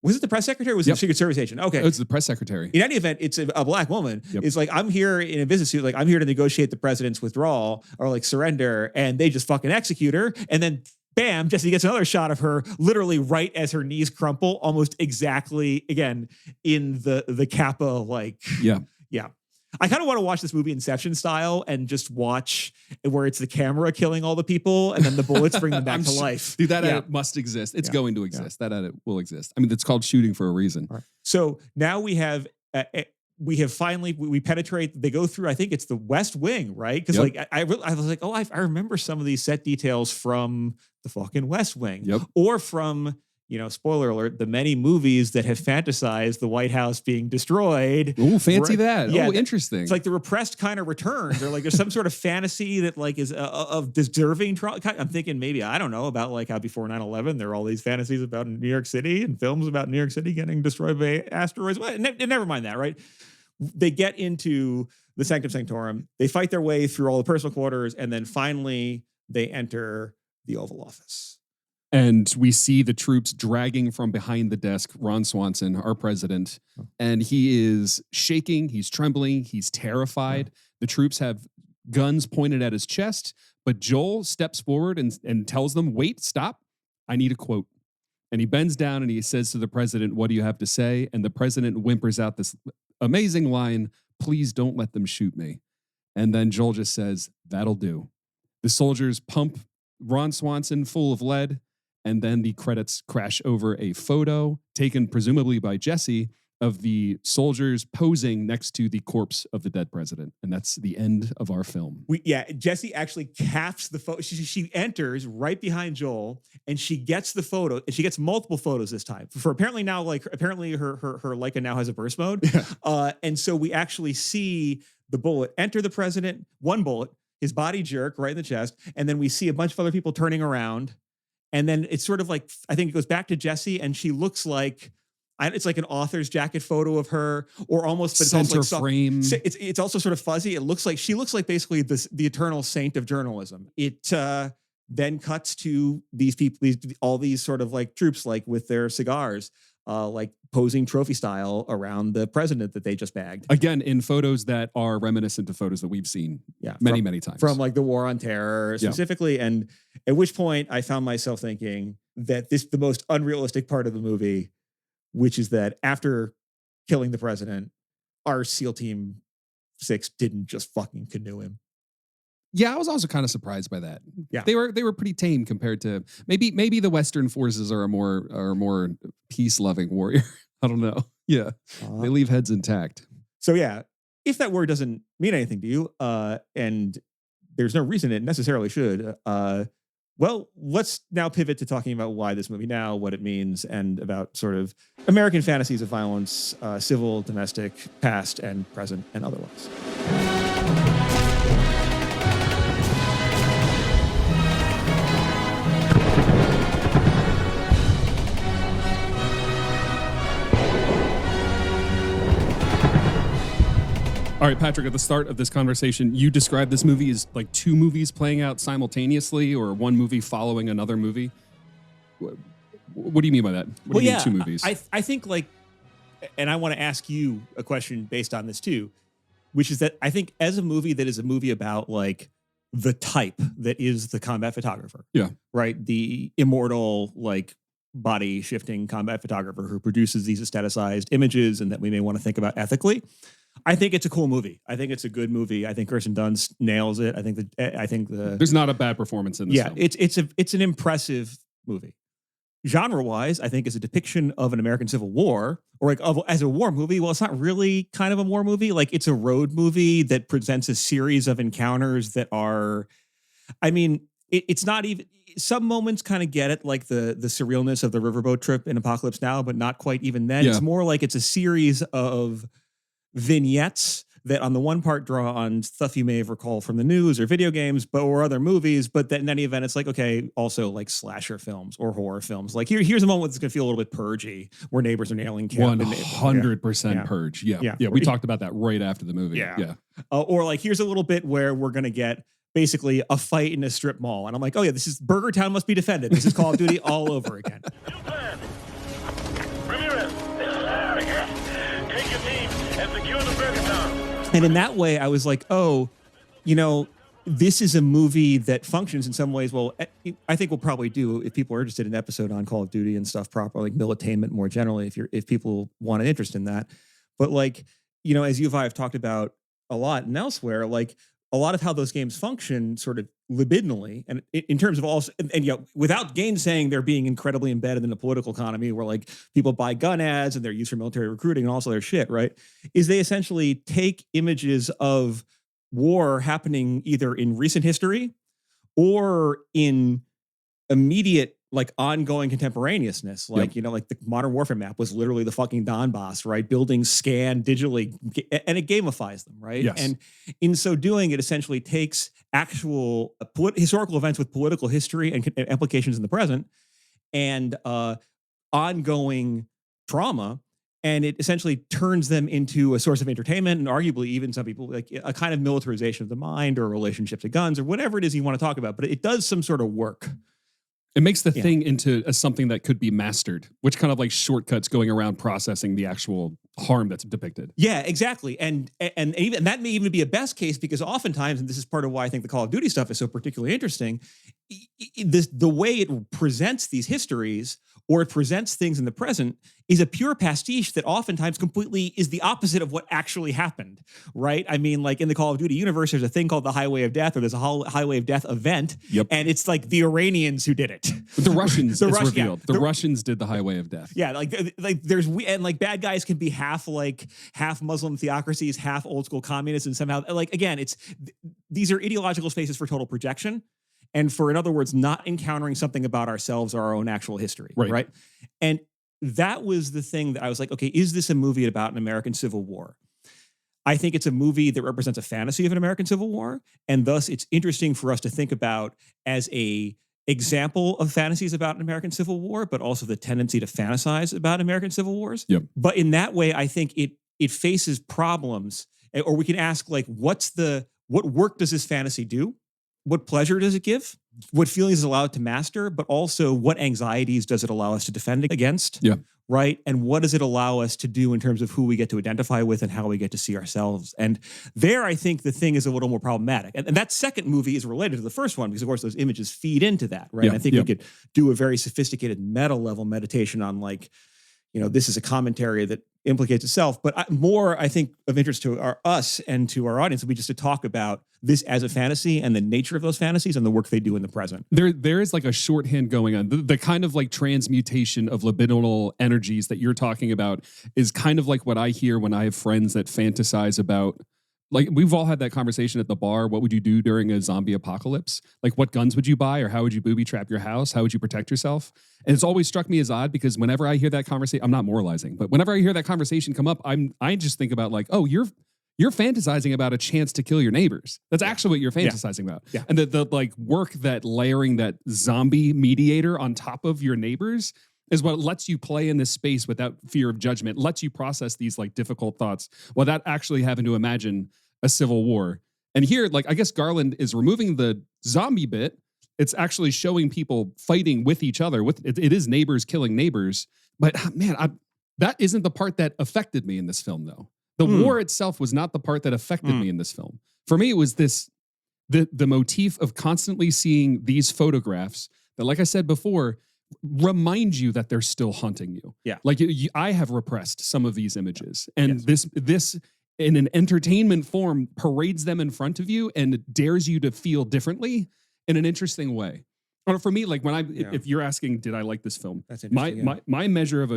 Was it the press secretary? Or was it the Secret Service agent? Okay. It's the press secretary. In any event, it's a black woman. It's like, I'm here in a business suit. Like, I'm here to negotiate the president's withdrawal or like surrender. And they just fucking execute her. And then bam, Jesse gets another shot of her literally right as her knees crumple, almost exactly, again, in the Capa, like. Yeah. I kind of want to watch this movie Inception style and just watch where it's the camera killing all the people and then the bullets bring them back to life. Dude, that edit must exist. It's going to exist. That edit will exist. I mean, it's called shooting for a reason. Right. So now we have finally, we penetrate, they go through, I think it's the West Wing, right? Because like, I was like, oh, I remember some of these set details from the fucking West Wing or from, spoiler alert, the many movies that have fantasized the White House being destroyed. Ooh, fancy that. Yeah, interesting. It's like the repressed kind of returns, or like there's some sort of fantasy that like is of deserving. I'm thinking maybe, I don't know, about like how before 9/11 there are all these fantasies about New York City and films about New York City getting destroyed by asteroids. Well, never mind that, right? They get into the Sanctum Sanctorum. They fight their way through all the personal quarters, and then finally they enter the Oval Office. And we see the troops dragging from behind the desk Ron Swanson, our president, and he is shaking, he's trembling, he's terrified. The troops have guns pointed at his chest, but Joel steps forward and tells them, wait, stop, I need a quote. And he bends down and he says to the president, what do you have to say? And the president whimpers out this amazing line, please don't let them shoot me. And then Joel just says, that'll do. The soldiers pump Ron Swanson full of lead. And then the credits crash over a photo taken presumably by Jesse of the soldiers posing next to the corpse of the dead president. And that's the end of our film. Jesse actually caps the photo. She enters right behind Joel and she gets the photo, and she gets multiple photos this time. For apparently now, like apparently her Leica now has a burst mode. And so we actually see the bullet enter the president, one bullet, his body jerk right in the chest, and then we see a bunch of other people turning around, and then it's sort of like, I think it goes back to Jesse, and she looks like, it's like an author's jacket photo of her, or almost, but it's center also like frame. It's also sort of fuzzy. She looks like basically the eternal saint of journalism. It then cuts to these people, all these sort of like troops, like with their cigars, like posing trophy style around the president that they just bagged. Again, in photos that are reminiscent of photos that we've seen many times. From like the War on Terror specifically. And at which point I found myself thinking that the most unrealistic part of the movie, which is that after killing the president, our SEAL Team 6 didn't just fucking canoe him. Yeah, I was also kind of surprised by that. Yeah, they were pretty tame compared to maybe the Western forces are a more peace loving warrior. I don't know. Yeah, they leave heads intact. So yeah, if that word doesn't mean anything to you, and there's no reason it necessarily should, well, let's now pivot to talking about why this movie now, what it means, and about sort of American fantasies of violence, civil, domestic, past and present, and otherwise. All right, Patrick, at the start of this conversation, you described this movie as like two movies playing out simultaneously or one movie following another movie. What do you mean by that? What do you mean two movies? I think like, and I want to ask you a question based on this too, which is that I think as a movie that is a movie about like the type that is the combat photographer. Yeah. Right? The immortal, like body shifting combat photographer who produces these aestheticized images and that we may want to think about ethically. I think it's a cool movie. I think it's a good movie. I think Kirsten Dunst nails it. I think there's not a bad performance in this film. It's an impressive movie. Genre-wise, I think is a depiction of an American Civil War, or like as a war movie. Well, it's not really kind of a war movie. Like it's a road movie that presents a series of encounters that are, I mean, it's not even. Some moments kind of get it, like the surrealness of the riverboat trip in Apocalypse Now, but not quite even then. Yeah. It's more like it's a series of vignettes that on the one part draw on stuff you may have recalled from the news or video games, or other movies, but that in any event, it's like, okay, also like slasher films or horror films. Like here's a moment that's going to feel a little bit purgy, where neighbors are nailing kids. 100% purge. Yeah. We talked about that right after the movie. Yeah. Or like, here's a little bit where we're going to get basically a fight in a strip mall. And I'm like, oh yeah, this is Burger Town must be defended. This is Call of Duty all over again. And in that way, I was like, oh, this is a movie that functions in some ways. Well, I think we'll probably do, if people are interested, in an episode on Call of Duty and stuff proper, like militainment more generally, if people want an interest in that. But like, as you and I have talked about a lot and elsewhere, like a lot of how those games function sort of libidinally, and in terms of also, and without gainsaying they're being incredibly embedded in the political economy where like people buy gun ads and they're used for military recruiting and also their shit, right? Is they essentially take images of war happening either in recent history or in immediate, like ongoing contemporaneousness. Like, like the Modern Warfare map was literally the fucking Donbass, right? Buildings scanned digitally, and it gamifies them, right? Yes. And in so doing, it essentially takes actual historical events with political history and implications in the present and ongoing trauma, and it essentially turns them into a source of entertainment and arguably even some people like a kind of militarization of the mind or a relationship to guns or whatever it is you want to talk about. But it does some sort of work. It makes the thing into something that could be mastered, which kind of like shortcuts going around processing the actual harm that's depicted. Yeah, exactly. And even that may even be a best case, because oftentimes, and this is part of why I think the Call of Duty stuff is so particularly interesting, the way it presents these histories or it presents things in the present is a pure pastiche that oftentimes completely is the opposite of what actually happened, right? I mean, like in the Call of Duty universe, there's a thing called the Highway of Death, or there's a Highway of Death event, and it's like the Iranians who did it. The Russians, it's revealed. The Russians did the Highway of Death. Yeah, like there's, and like bad guys can be half Muslim theocracies, half old school communists, and somehow, like, again, these are ideological spaces for total projection. And for, in other words, not encountering something about ourselves or our own actual history, right? And that was the thing that I was like, okay, is this a movie about an American Civil War? I think it's a movie that represents a fantasy of an American Civil War, and thus it's interesting for us to think about as a example of fantasies about an American Civil War, but also the tendency to fantasize about American Civil Wars. Yep. But in that way, I think it faces problems, or we can ask like, what work does this fantasy do? What pleasure does it give? What feelings is it allowed to master? But also, what anxieties does it allow us to defend against? Yeah. Right? And what does it allow us to do in terms of who we get to identify with and how we get to see ourselves? And there, I think the thing is a little more problematic. And that second movie is related to the first one because, of course, those images feed into that, right? Yeah, And I think we could do a very sophisticated meta-level meditation on like, this is a commentary that implicates itself. But more, I think, of interest to us and to our audience would be just to talk about this as a fantasy and the nature of those fantasies and the work they do in the present. There is like a shorthand going on. The kind of like transmutation of libidinal energies that you're talking about is kind of like what I hear when I have friends that fantasize about. Like, we've all had that conversation at the bar. What would you do during a zombie apocalypse? Like, what guns would you buy, or how would you booby trap your house? How would you protect yourself? And it's always struck me as odd because whenever I hear that conversation, I'm not moralizing, but whenever I hear that conversation come up, I just think about like, oh, you're fantasizing about a chance to kill your neighbors. That's actually what you're fantasizing about. Yeah. And the like work that layering that zombie mediator on top of your neighbors is what lets you play in this space without fear of judgment, lets you process these like difficult thoughts without actually having to imagine a civil war. And here, like, I guess Garland is removing the zombie bit. It's actually showing people fighting with each other. It is neighbors killing neighbors. But man, that isn't the part that affected me in this film, though. The war itself was not the part that affected me in this film. For me, it was the motif of constantly seeing these photographs that, like I said before, remind you that they're still hunting you. Yeah. Like I have repressed some of these images, and this in an entertainment form parades them in front of you and dares you to feel differently in an interesting way. Or for me, like if you're asking, did I like this film? That's interesting. My measure of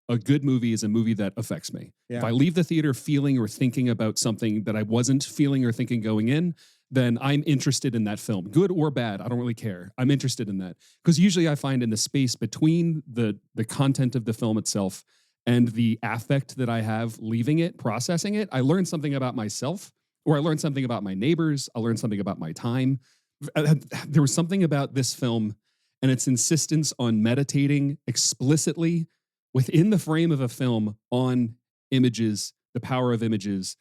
a good movie is a movie that affects me. Yeah. If I leave the theater feeling or thinking about something that I wasn't feeling or thinking going in, then I'm interested in that film. Good or bad, I don't really care. I'm interested in that. Because usually I find in the space between the content of the film itself and the affect that I have leaving it, processing it, I learn something about myself, or I learn something about my neighbors, I learn something about my time. There was something about this film and its insistence on meditating explicitly within the frame of a film on images, the power of images,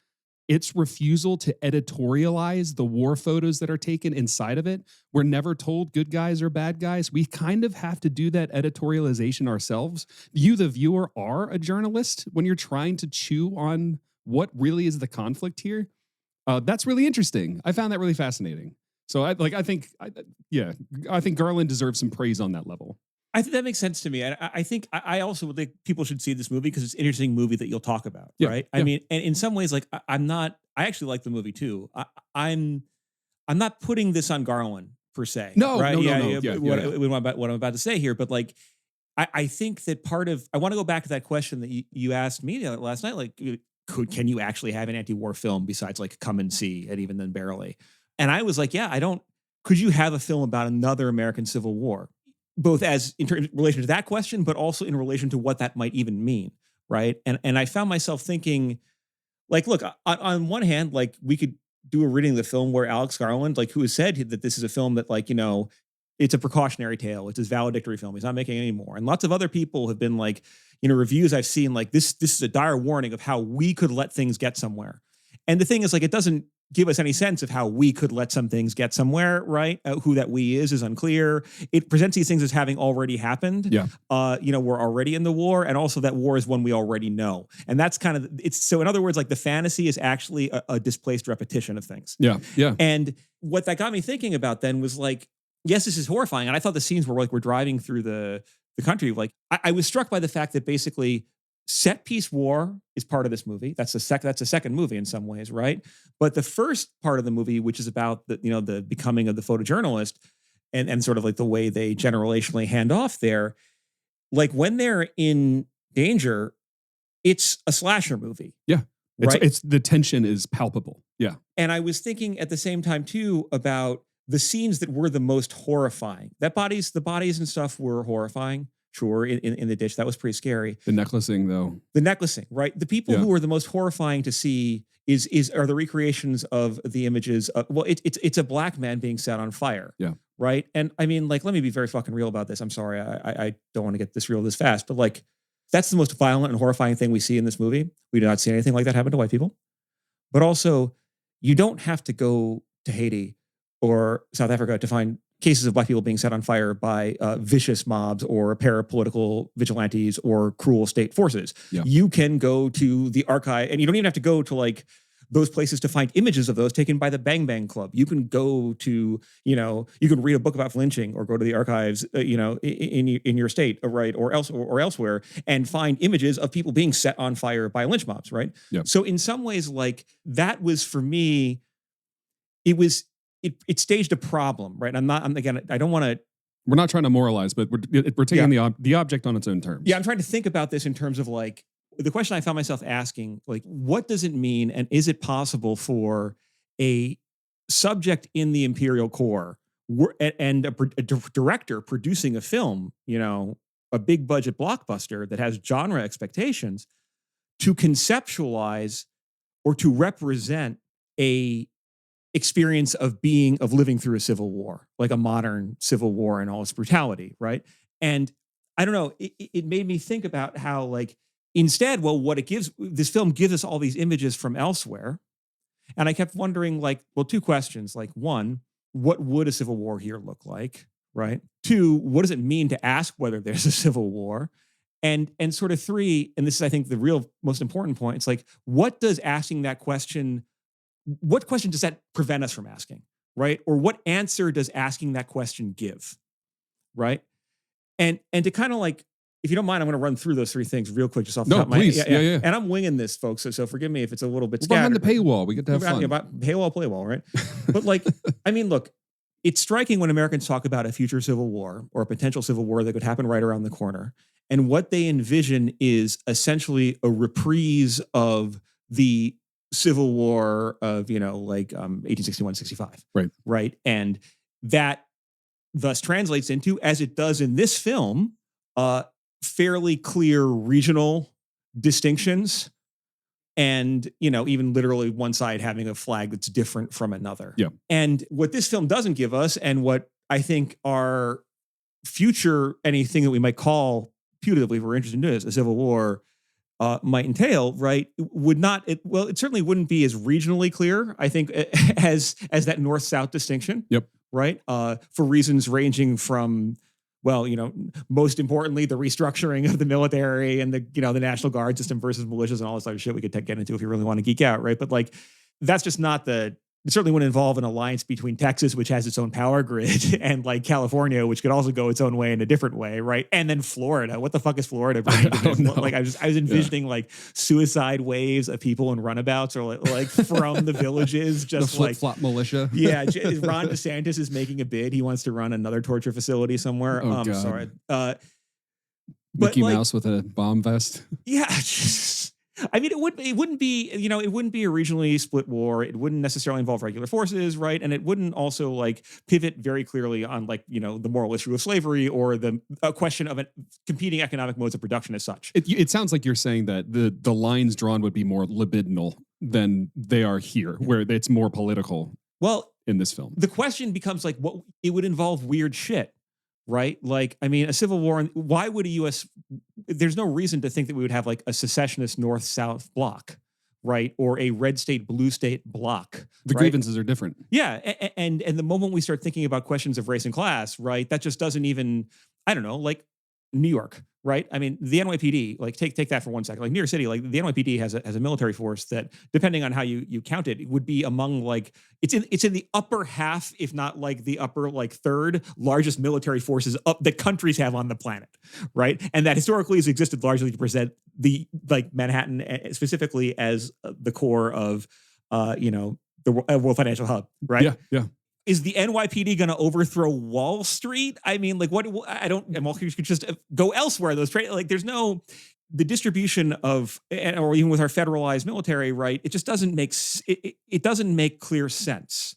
its refusal to editorialize the war photos that are taken inside of it. We're never told good guys or bad guys. We kind of have to do that editorialization ourselves. You, the viewer, are a journalist when you're trying to chew on what really is the conflict here. That's really interesting. I found that really fascinating. So I think Garland deserves some praise on that level. I think that makes sense to me. And I think I also would think people should see this movie because it's an interesting movie that you'll talk about, right? Yeah. I mean, and in some ways, like I actually like the movie too. I'm not putting this on Garland per se. No, right? no. What I'm about to say here, but like, I think that I want to go back to that question that you asked me last night. Like, can you actually have an anti-war film besides like Come and See, and even then barely? And I was like, could you have a film about another American Civil War? Both as in relation to that question, but also in relation to what that might even mean, right? And I found myself thinking, like, look, on one hand, like we could do a reading of the film where Alex Garland, like who has said that this is a film that like, it's a precautionary tale. It's his valedictory film. He's not making any more. And lots of other people have been like, reviews I've seen like this is a dire warning of how we could let things get somewhere. And the thing is like, it doesn't give us any sense of how we could let some things get somewhere, right? Who that we is unclear. It presents these things as having already happened. Yeah. We're already in the war, and also that war is one we already know. And that's kind of so in other words, like the fantasy is actually a displaced repetition of things. Yeah. Yeah. And what that got me thinking about then was like, yes, this is horrifying. And I thought the scenes were like we're driving through the country. Like I was struck by the fact that basically set piece war is part of this movie. That's a second movie in some ways, right? But the first part of the movie, which is about the becoming of the photojournalist and sort of like the way they generationally hand off there, like when they're in danger, it's a slasher movie. Yeah. Right. It's the tension is palpable. Yeah. And I was thinking at the same time too about the scenes that were the most horrifying. The bodies and stuff were horrifying. Sure, in the ditch. That was pretty scary. The necklacing, though. The necklacing, right? The people who are the most horrifying to see are the recreations of the images. It's a black man being set on fire. Yeah. Right. And I mean, like, let me be very fucking real about this. I'm sorry. I don't want to get this real this fast, but like, that's the most violent and horrifying thing we see in this movie. We do not see anything like that happen to white people. But also, you don't have to go to Haiti or South Africa to find cases of black people being set on fire by vicious mobs or parapolitical vigilantes or cruel state forces. Yeah. You can go to the archive, and you don't even have to go to like those places to find images of those taken by the Bang Bang Club. You can go to, you can read a book about lynching or go to the archives, in your state, right, or elsewhere, and find images of people being set on fire by lynch mobs, right? Yep. So in some ways, like, that was for me, it staged a problem, right? I don't want to. We're not trying to moralize, but we're taking the object on its own terms. Yeah, I'm trying to think about this in terms of like the question I found myself asking, like, what does it mean, and is it possible for a subject in the imperial core and a director producing a film, a big budget blockbuster that has genre expectations, to conceptualize or to represent a experience of living through a civil war, like a modern civil war in all its brutality, right? And I don't know, it made me think about how, like, instead, this film gives us all these images from elsewhere. And I kept wondering, like, well, two questions. Like, one, what would a civil war here look like, right? Two, what does it mean to ask whether there's a civil war? And sort of three, and this is, I think, the real most important point, it's like, what question does that prevent us from asking, right? Or what answer does asking that question give, right? And to kind of like, if you don't mind, I'm going to run through those three things real quick, just off the top of my head. Yeah. And I'm winging this, folks, so forgive me if it's a little bit We're behind scattered. the paywall. We get to have fun. Paywall, playwall, right? But like, I mean, look, it's striking when Americans talk about a future civil war or a potential civil war that could happen right around the corner. And what they envision is essentially a reprise of the Civil War of, 1861-65. Right. Right. And that thus translates into, as it does in this film, fairly clear regional distinctions, and even literally one side having a flag that's different from another. Yeah. And what this film doesn't give us, and what I think our future, anything that we might call putatively, if we're interested in this, a civil war might entail, right, it certainly wouldn't be as regionally clear, I think, as that north-south distinction. Yep. Right. For reasons ranging from, most importantly, the restructuring of the military and the National Guard system versus militias and all this type of shit we could get into if you really want to geek out, right? But like, that's just not it certainly wouldn't involve an alliance between Texas, which has its own power grid, and like California, which could also go its own way in a different way, right? And then Florida. What the fuck is Florida bringing to this? Like, I was envisioning like suicide waves of people in runabouts, or like from the villages, just the flip-flop militia. Yeah, Ron DeSantis is making a bid. He wants to run another torture facility somewhere. Oh, God. Sorry. Mickey Mouse with a bomb vest. Yeah. I mean, it wouldn't be a regionally split war. It wouldn't necessarily involve regular forces, right? And it wouldn't also like pivot very clearly on like, the moral issue of slavery or a question of competing economic modes of production as such. It sounds like you're saying that the lines drawn would be more libidinal than they are here, where it's more political. Well, in this film, the question becomes like, what it would involve weird shit. Right? Like, I mean, a civil war, why would there's no reason to think that we would have like a secessionist north-south block, right? Or a red state, blue state block. The grievances are different. Yeah. And the moment we start thinking about questions of race and class, right, that just doesn't even, I don't know, like New York, right? I mean, the NYPD, like take that for 1 second. Like New York City, like the NYPD has a military force that, depending on how you count it, would be among like it's in the upper half, if not like the upper like third largest military forces that countries have on the planet, right? And that historically has existed largely to present the like Manhattan specifically as the core of the World Financial Hub, right? Yeah. Is the NYPD going to overthrow Wall Street? I mean, like, what? I don't. And Wall Street could just go elsewhere. Those trade, like, there's no the distribution of, or even with our federalized military, right? It just doesn't make it doesn't make clear sense.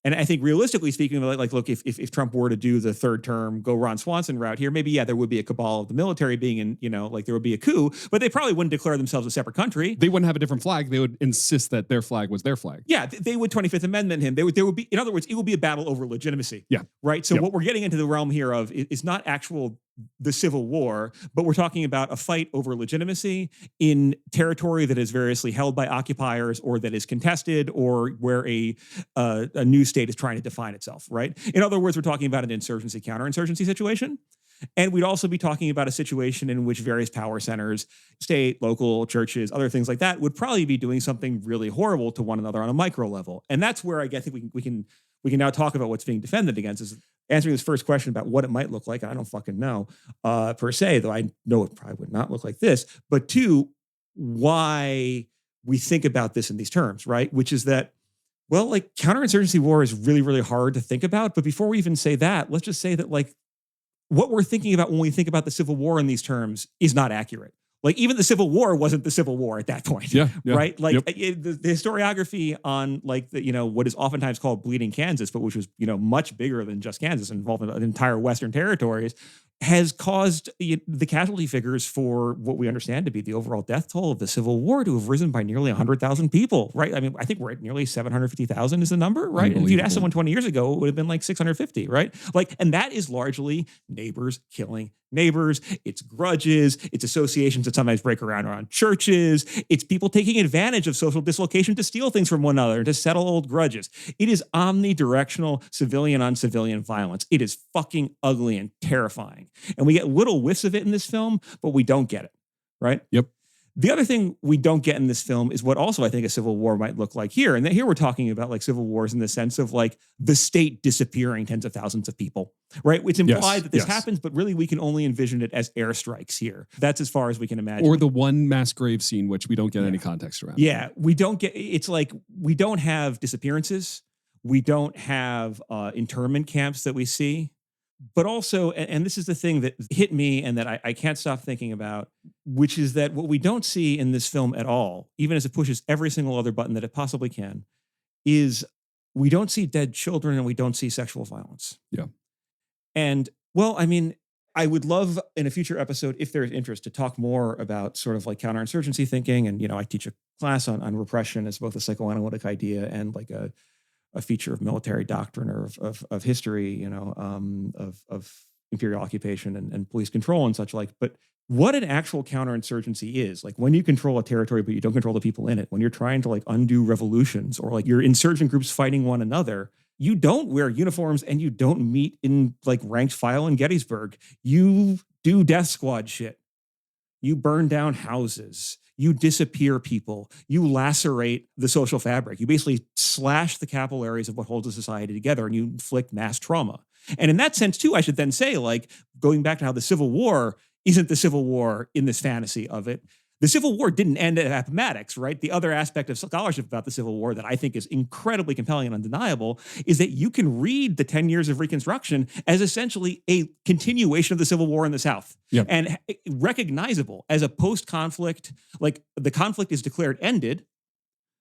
And I think realistically speaking, like look, if Trump were to do the third term, go Ron Swanson route here, maybe, there would be a cabal of the military being in, like there would be a coup, but they probably wouldn't declare themselves a separate country. They wouldn't have a different flag. They would insist that their flag was their flag. Yeah, they would 25th Amendment him. There would be, in other words, it would be a battle over legitimacy. Yeah. Right. So what we're getting into the realm here of is not the Civil War, but we're talking about a fight over legitimacy in territory that is variously held by occupiers or that is contested or where a new state is trying to define itself, right? In other words, we're talking about an insurgency, counterinsurgency situation. And we'd also be talking about a situation in which various power centers, state, local, churches, other things like that would probably be doing something really horrible to one another on a micro level. And that's where I think we can now talk about what's being defended against is answering this first question about what it might look like. And I don't fucking know per se, though I know it probably would not look like this. But two, why we think about this in these terms, right? Which is that, well, like counterinsurgency war is really, really hard to think about. But before we even say that, let's just say that like what we're thinking about when we think about the Civil War in these terms is not accurate. Like even the Civil War wasn't the Civil War at that point, right? Like the historiography on like what is oftentimes called Bleeding Kansas, but which was much bigger than just Kansas, involving the entire Western territories, has caused the casualty figures for what we understand to be the overall death toll of the Civil War to have risen by nearly 100,000 people, right? I mean, I think we're at nearly 750,000 is the number, right? And if you'd asked someone 20 years ago, it would have been like 650, right? Like, and that is largely neighbors killing neighbors. It's grudges. It's associations that sometimes break around churches. It's people taking advantage of social dislocation to steal things from one another, to settle old grudges. It is omnidirectional civilian on civilian violence. It is fucking ugly and terrifying. And we get little whiffs of it in this film, but we don't get it, right? Yep. The other thing we don't get in this film is what also I think a civil war might look like here. And here we're talking about like civil wars in the sense of like the state disappearing tens of thousands of people, right? It's implied that this happens, but really we can only envision it as airstrikes here. That's as far as we can imagine. Or the one mass grave scene, which we don't get any context around. Yeah, we don't get, it's like we don't have disappearances. We don't have internment camps that we see. But also, and this is the thing that hit me and that I can't stop thinking about, which is that what we don't see in this film at all, even as it pushes every single other button that it possibly can, is we don't see dead children and we don't see sexual violence. Yeah. And, well, I mean, I would love in a future episode, if there's interest, to talk more about sort of like counterinsurgency thinking. And, I teach a class on repression as both a psychoanalytic idea and like a feature of military doctrine or of history, of imperial occupation and police control and such like. But what an actual counterinsurgency is, like when you control a territory, but you don't control the people in it, when you're trying to like undo revolutions or like your insurgent groups fighting one another, you don't wear uniforms and you don't meet in like ranked file in Gettysburg. You do death squad shit. You burn down houses. You disappear people. You lacerate the social fabric. You basically slash the capillaries of what holds a society together and you inflict mass trauma. And in that sense, too, I should then say, like, going back to how the Civil War isn't the Civil War in this fantasy of it. The Civil War didn't end at Appomattox, right? The other aspect of scholarship about the Civil War that I think is incredibly compelling and undeniable is that you can read the 10 years of Reconstruction as essentially a continuation of the Civil War in the South. Yep. And recognizable as a post-conflict, like the conflict is declared ended,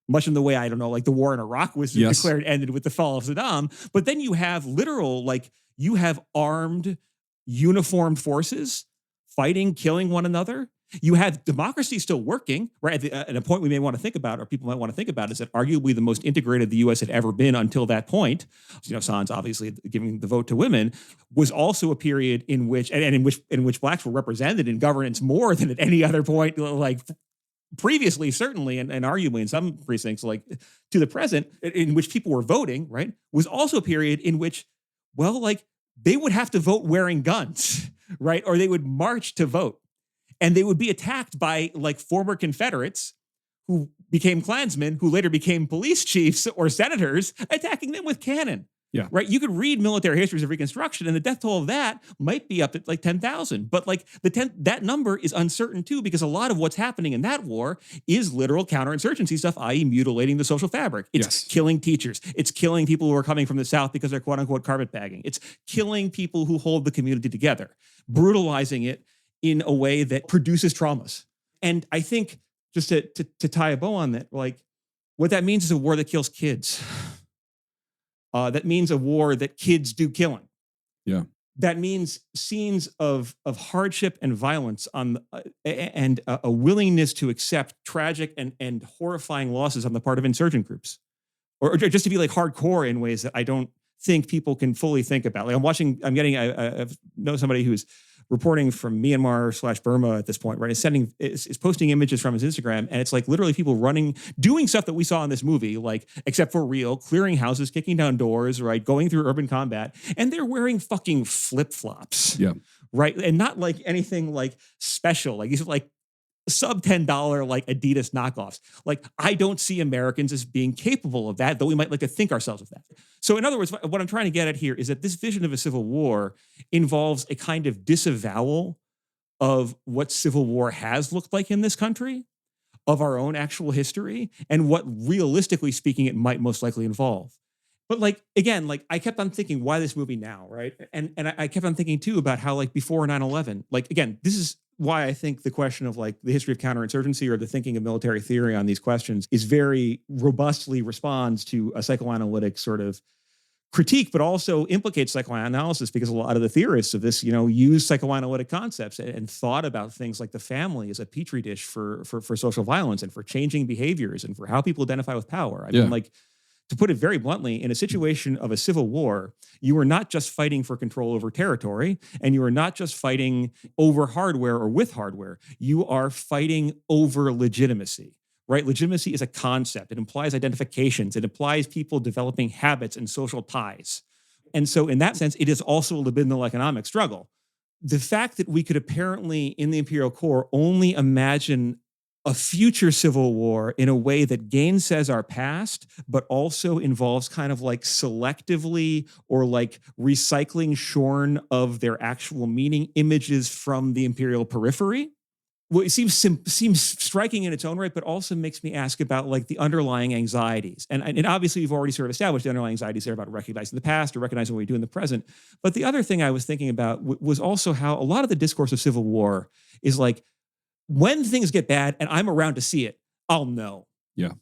much in the way, I don't know, like the war in Iraq was declared ended with the fall of Saddam. But then you have literal, like you have armed, uniformed forces fighting, killing one another. You have democracy still working, right? At a point we may want to think about, or people might want to think about, is that arguably the most integrated the U.S. had ever been until that point. Sans obviously giving the vote to women was also a period in which, and in which blacks were represented in governance more than at any other point, like previously, certainly, and arguably in some precincts, like to the present, in which people were voting, right? Was also a period in which, well, like they would have to vote wearing guns, right? Or they would march to vote. And they would be attacked by like former Confederates who became Klansmen, who later became police chiefs or senators, attacking them with cannon. Yeah. Right. You could read military histories of Reconstruction, and the death toll of that might be up at like 10,000. But like that number is uncertain too, because a lot of what's happening in that war is literal counterinsurgency stuff, i.e., mutilating the social fabric. It's killing teachers. It's killing people who are coming from the South because they're quote unquote carpetbagging. It's killing people who hold the community together, brutalizing it in a way that produces traumas. And I think, just to tie a bow on that, like what that means is a war that kills kids. That means a war that kids do killing. Yeah. That means scenes of hardship and violence and a willingness to accept tragic and horrifying losses on the part of insurgent groups, or just to be like hardcore in ways that I don't think people can fully think about. Like I know somebody who's reporting from Myanmar/Burma at this point, right? Is posting images from his Instagram, and it's like literally people running, doing stuff that we saw in this movie, like except for real, clearing houses, kicking down doors, right? Going through urban combat, and they're wearing fucking flip-flops. Yeah. Right. And not like anything like special. Like these are like sub $10 like Adidas knockoffs. Like I don't see Americans as being capable of that, though we might like to think ourselves of that. So in other words, what I'm trying to get at here is that this vision of a civil war involves a kind of disavowal of what civil war has looked like in this country, of our own actual history, and what realistically speaking it might most likely involve. But like, again, like I kept on thinking, why this movie now, right? And I kept on thinking too about how like before 9/11, like again, this is why I think the question of like the history of counterinsurgency or the thinking of military theory on these questions is very robustly responds to a psychoanalytic sort of critique, but also implicates psychoanalysis because a lot of the theorists of this, use psychoanalytic concepts and thought about things like the family as a petri dish for social violence and for changing behaviors and for how people identify with power. I mean, like, to put it very bluntly, in a situation of a civil war, you are not just fighting for control over territory, and you are not just fighting over hardware or with hardware. You are fighting over legitimacy, right? Legitimacy is a concept. It implies identifications. It implies people developing habits and social ties. And so in that sense, it is also a libidinal economic struggle. The fact that we could apparently, in the imperial core, only imagine a future civil war in a way that gainsays our past, but also involves kind of like selectively or like recycling shorn of their actual meaning images from the imperial periphery. Well, it seems striking in its own right, but also makes me ask about like the underlying anxieties. And obviously you've already sort of established the underlying anxieties there about recognizing the past or recognizing what we do in the present. But the other thing I was thinking about was also how a lot of the discourse of civil war is like, when things get bad and I'm around to see it, I'll know. Yeah.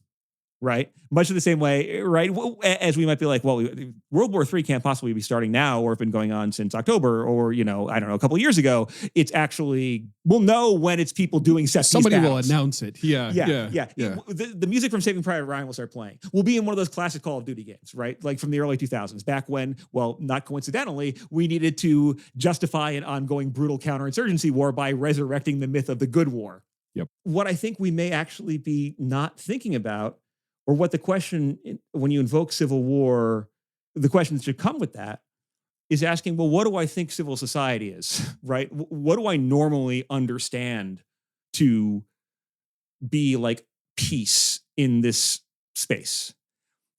Right? Much of the same way, right? As we might be like, well, World War III can't possibly be starting now or have been going on since October or, I don't know, a couple of years ago. It's actually, we'll know when it's people doing set piece Somebody battles. will announce it. Yeah. The music from Saving Private Ryan will start playing. We'll be in one of those classic Call of Duty games, right? Like from the early 2000s, back when, well, not coincidentally, we needed to justify an ongoing brutal counterinsurgency war by resurrecting the myth of the good war. Yep. What I think we may actually be not thinking about, or what the question, when you invoke civil war, the question that should come with that is asking, well, what do I think civil society is, right? What do I normally understand to be like peace in this space?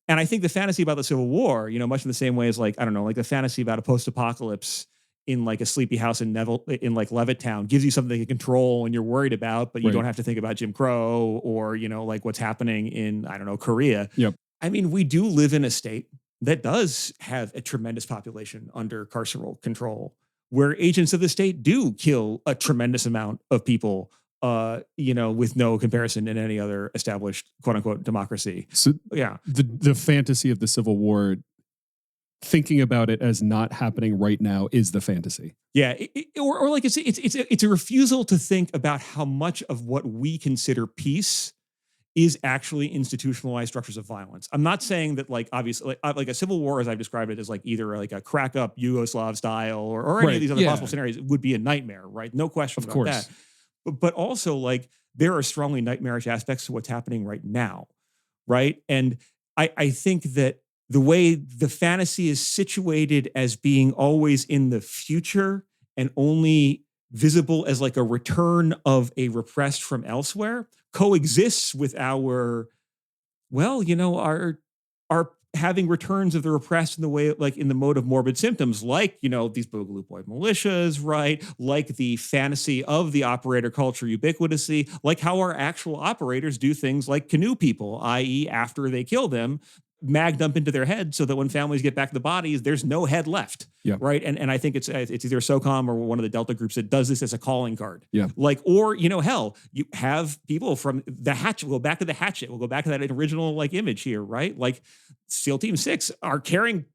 And I think the fantasy about the Civil War, much in the same way as like, I don't know, like the fantasy about a post-apocalypse in like a sleepy house in Levittown gives you something to control and you're worried about, but you don't have to think about Jim Crow or, like what's happening in, I don't know, Korea. Yep. I mean, we do live in a state that does have a tremendous population under carceral control, where agents of the state do kill a tremendous amount of people, with no comparison in any other established quote unquote democracy. So yeah, the fantasy of the Civil War, thinking about it as not happening right now is the fantasy. Yeah, or like it's a refusal to think about how much of what we consider peace is actually institutionalized structures of violence. I'm not saying that like obviously like a civil war, as I've described it, as like either like a crack up Yugoslav style or any of these other possible scenarios would be a nightmare, right? No question about that. But also like there are strongly nightmarish aspects to what's happening right now, right? And I think that the way the fantasy is situated as being always in the future and only visible as like a return of a repressed from elsewhere coexists with our having returns of the repressed in the way, like in the mode of morbid symptoms, like, these Boogaloo Boy militias, right? Like the fantasy of the operator culture ubiquitously, like how our actual operators do things like canoe people, i.e. after they kill them, mag dump into their head so that when families get back the bodies, there's no head left. Yeah. Right. And I think it's either SOCOM or one of the Delta groups that does this as a calling card. Yeah. Like, or, hell, you have people from the hatchet. We'll go back to the hatchet. We'll go back to that original like image here. Right. Like SEAL Team 6 are carrying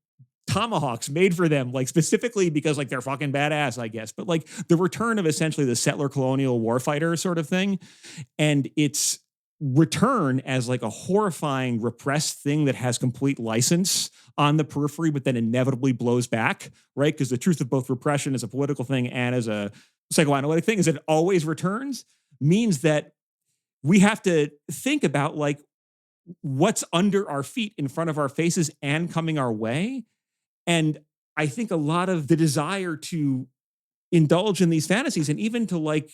tomahawks made for them, like specifically because like they're fucking badass, I guess. But like the return of essentially the settler colonial warfighter sort of thing. And it's return as like a horrifying repressed thing that has complete license on the periphery, but then inevitably blows back, right? Because the truth of both repression as a political thing and as a psychoanalytic thing is that it always returns, means that we have to think about like what's under our feet, in front of our faces, and coming our way. And I think a lot of the desire to indulge in these fantasies and even to like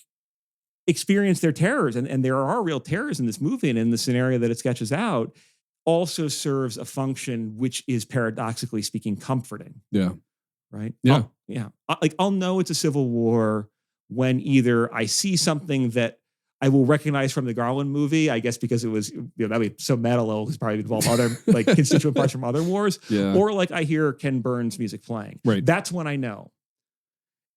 experience their terrors, and there are real terrors in this movie and in the scenario that it sketches out, also serves a function which is paradoxically speaking comforting. Yeah. Right? Yeah. I'll know it's a civil war when either I see something that I will recognize from the Garland movie, I guess because it was, that'd be so metal, it'll probably involve other like constituent parts from other wars. Yeah. Or like I hear Ken Burns music playing. Right. That's when I know.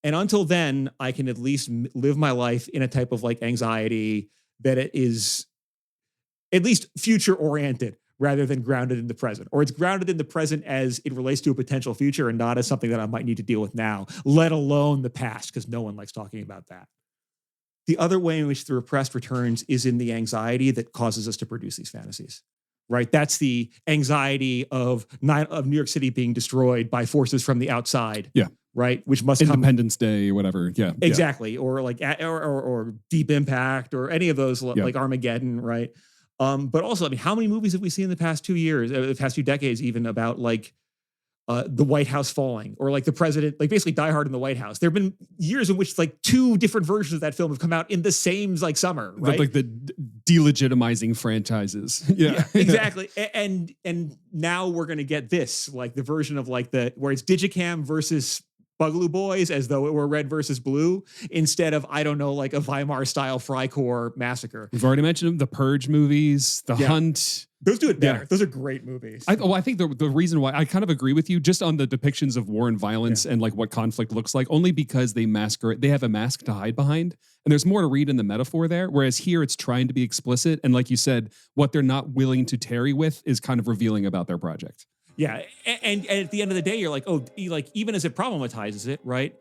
And until then, I can at least live my life in a type of like anxiety that it is at least future oriented rather than grounded in the present. Or it's grounded in the present as it relates to a potential future and not as something that I might need to deal with now, let alone the past, because no one likes talking about that. The other way in which the repressed returns is in the anxiety that causes us to produce these fantasies, right? That's the anxiety of New York City being destroyed by forces from the outside. Yeah. Right. Which must Independence Day or whatever. Yeah. Exactly. Yeah. Or like, or Deep Impact or any of those like Armageddon. Right. But also, I mean, how many movies have we seen in the past 2 years, the past 2 decades, even about like the White House falling or like the president, like basically Die Hard in the White House. There have been years in which like 2 different versions of that film have come out in the same like summer, right? Like the delegitimizing franchises. Yeah, exactly. And now we're going to get this, like the version of like where it's Digicam versus Bugaloo Boys as though it were red versus blue instead of, I don't know, like a Weimar style Freikorps massacre. We've already mentioned them, the Purge movies, The Hunt. Those do it better. Yeah. Those are great movies. I think the reason why I kind of agree with you just on the depictions of war and violence and like what conflict looks like, only because they have a mask to hide behind. And there's more to read in the metaphor there. Whereas here it's trying to be explicit. And like you said, what they're not willing to tarry with is kind of revealing about their project. Yeah, and at the end of the day, you're like, oh, like even as it problematizes it, right?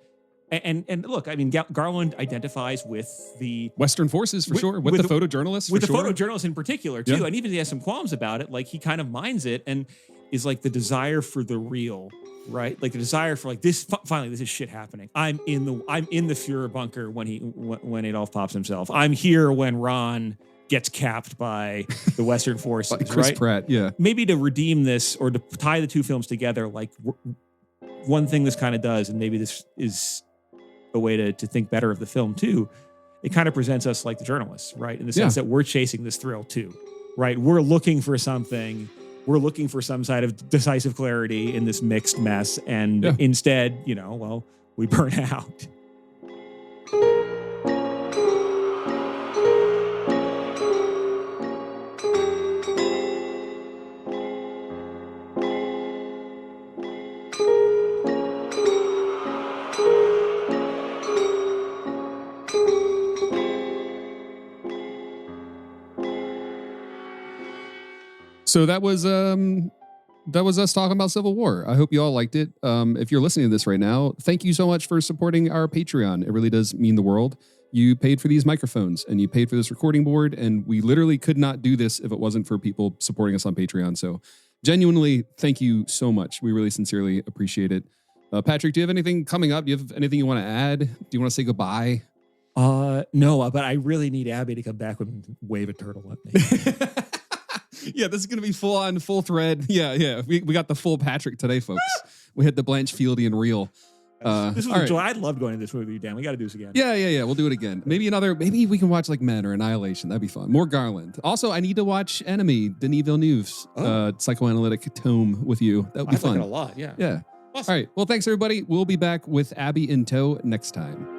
And look, I mean, Garland identifies with the Western forces for sure, with the photojournalists, with the photojournalists in particular too, and even if he has some qualms about it, like he kind of minds it and is like the desire for the real, right? Like the desire for like this. Finally, this is shit happening. I'm in the Fuhrer bunker when Adolf pops himself. I'm here when Ron gets capped by the Western forces, Chris right? Pratt, yeah. Maybe to redeem this or to tie the two films together, like one thing this kind of does, and maybe this is a way to think better of the film too, it kind of presents us like the journalists, right? In the sense that we're chasing this thrill too, right? We're looking for something. We're looking for some side of decisive clarity in this mixed mess. And instead, we burn out. So that was us talking about Civil War. I hope you all liked it. If you're listening to this right now, thank you so much for supporting our Patreon. It really does mean the world. You paid for these microphones and you paid for this recording board, and we literally could not do this if it wasn't for people supporting us on Patreon. So genuinely, thank you so much. We really sincerely appreciate it. Patrick, do you have anything coming up? Do you have anything you want to add? Do you want to say goodbye? No, but I really need Abby to come back and wave a turtle at me. Yeah, this is going to be full thread. Yeah. We got the full Patrick today, folks. We had the Blanche Fieldian reel. This was a joy. I loved going to this movie, Dan. We got to do this again. Yeah. We'll do it again. Maybe we can watch like Men or Annihilation. That'd be fun. More Garland. Also, I need to watch Enemy, Denis Villeneuve's psychoanalytic tome with you. That would be fun. I like it a lot. Yeah. Yeah. Awesome. All right. Well, thanks everybody. We'll be back with Abby in tow next time.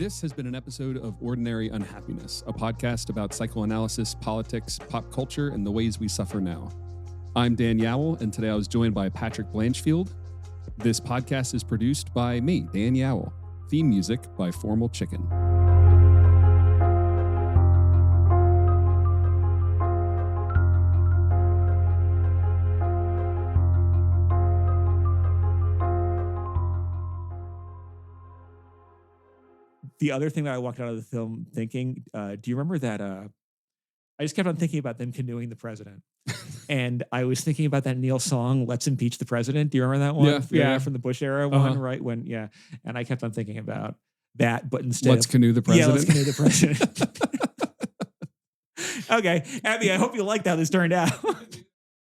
This has been an episode of Ordinary Unhappiness, a podcast about psychoanalysis, politics, pop culture, and the ways we suffer now. I'm Dan Yowell, and today I was joined by Patrick Blanchfield. This podcast is produced by me, Dan Yowell. Theme music by Formal Chicken. The other thing that I walked out of the film thinking, do you remember that? I just kept on thinking about them canoeing the president. And I was thinking about that Neil song, Let's Impeach the President. Do you remember that one? Yeah. From the Bush era one, right? And I kept on thinking about that, but instead Let's canoe the president. Yeah, let's canoe the president. Okay. Abby, I hope you liked how this turned out.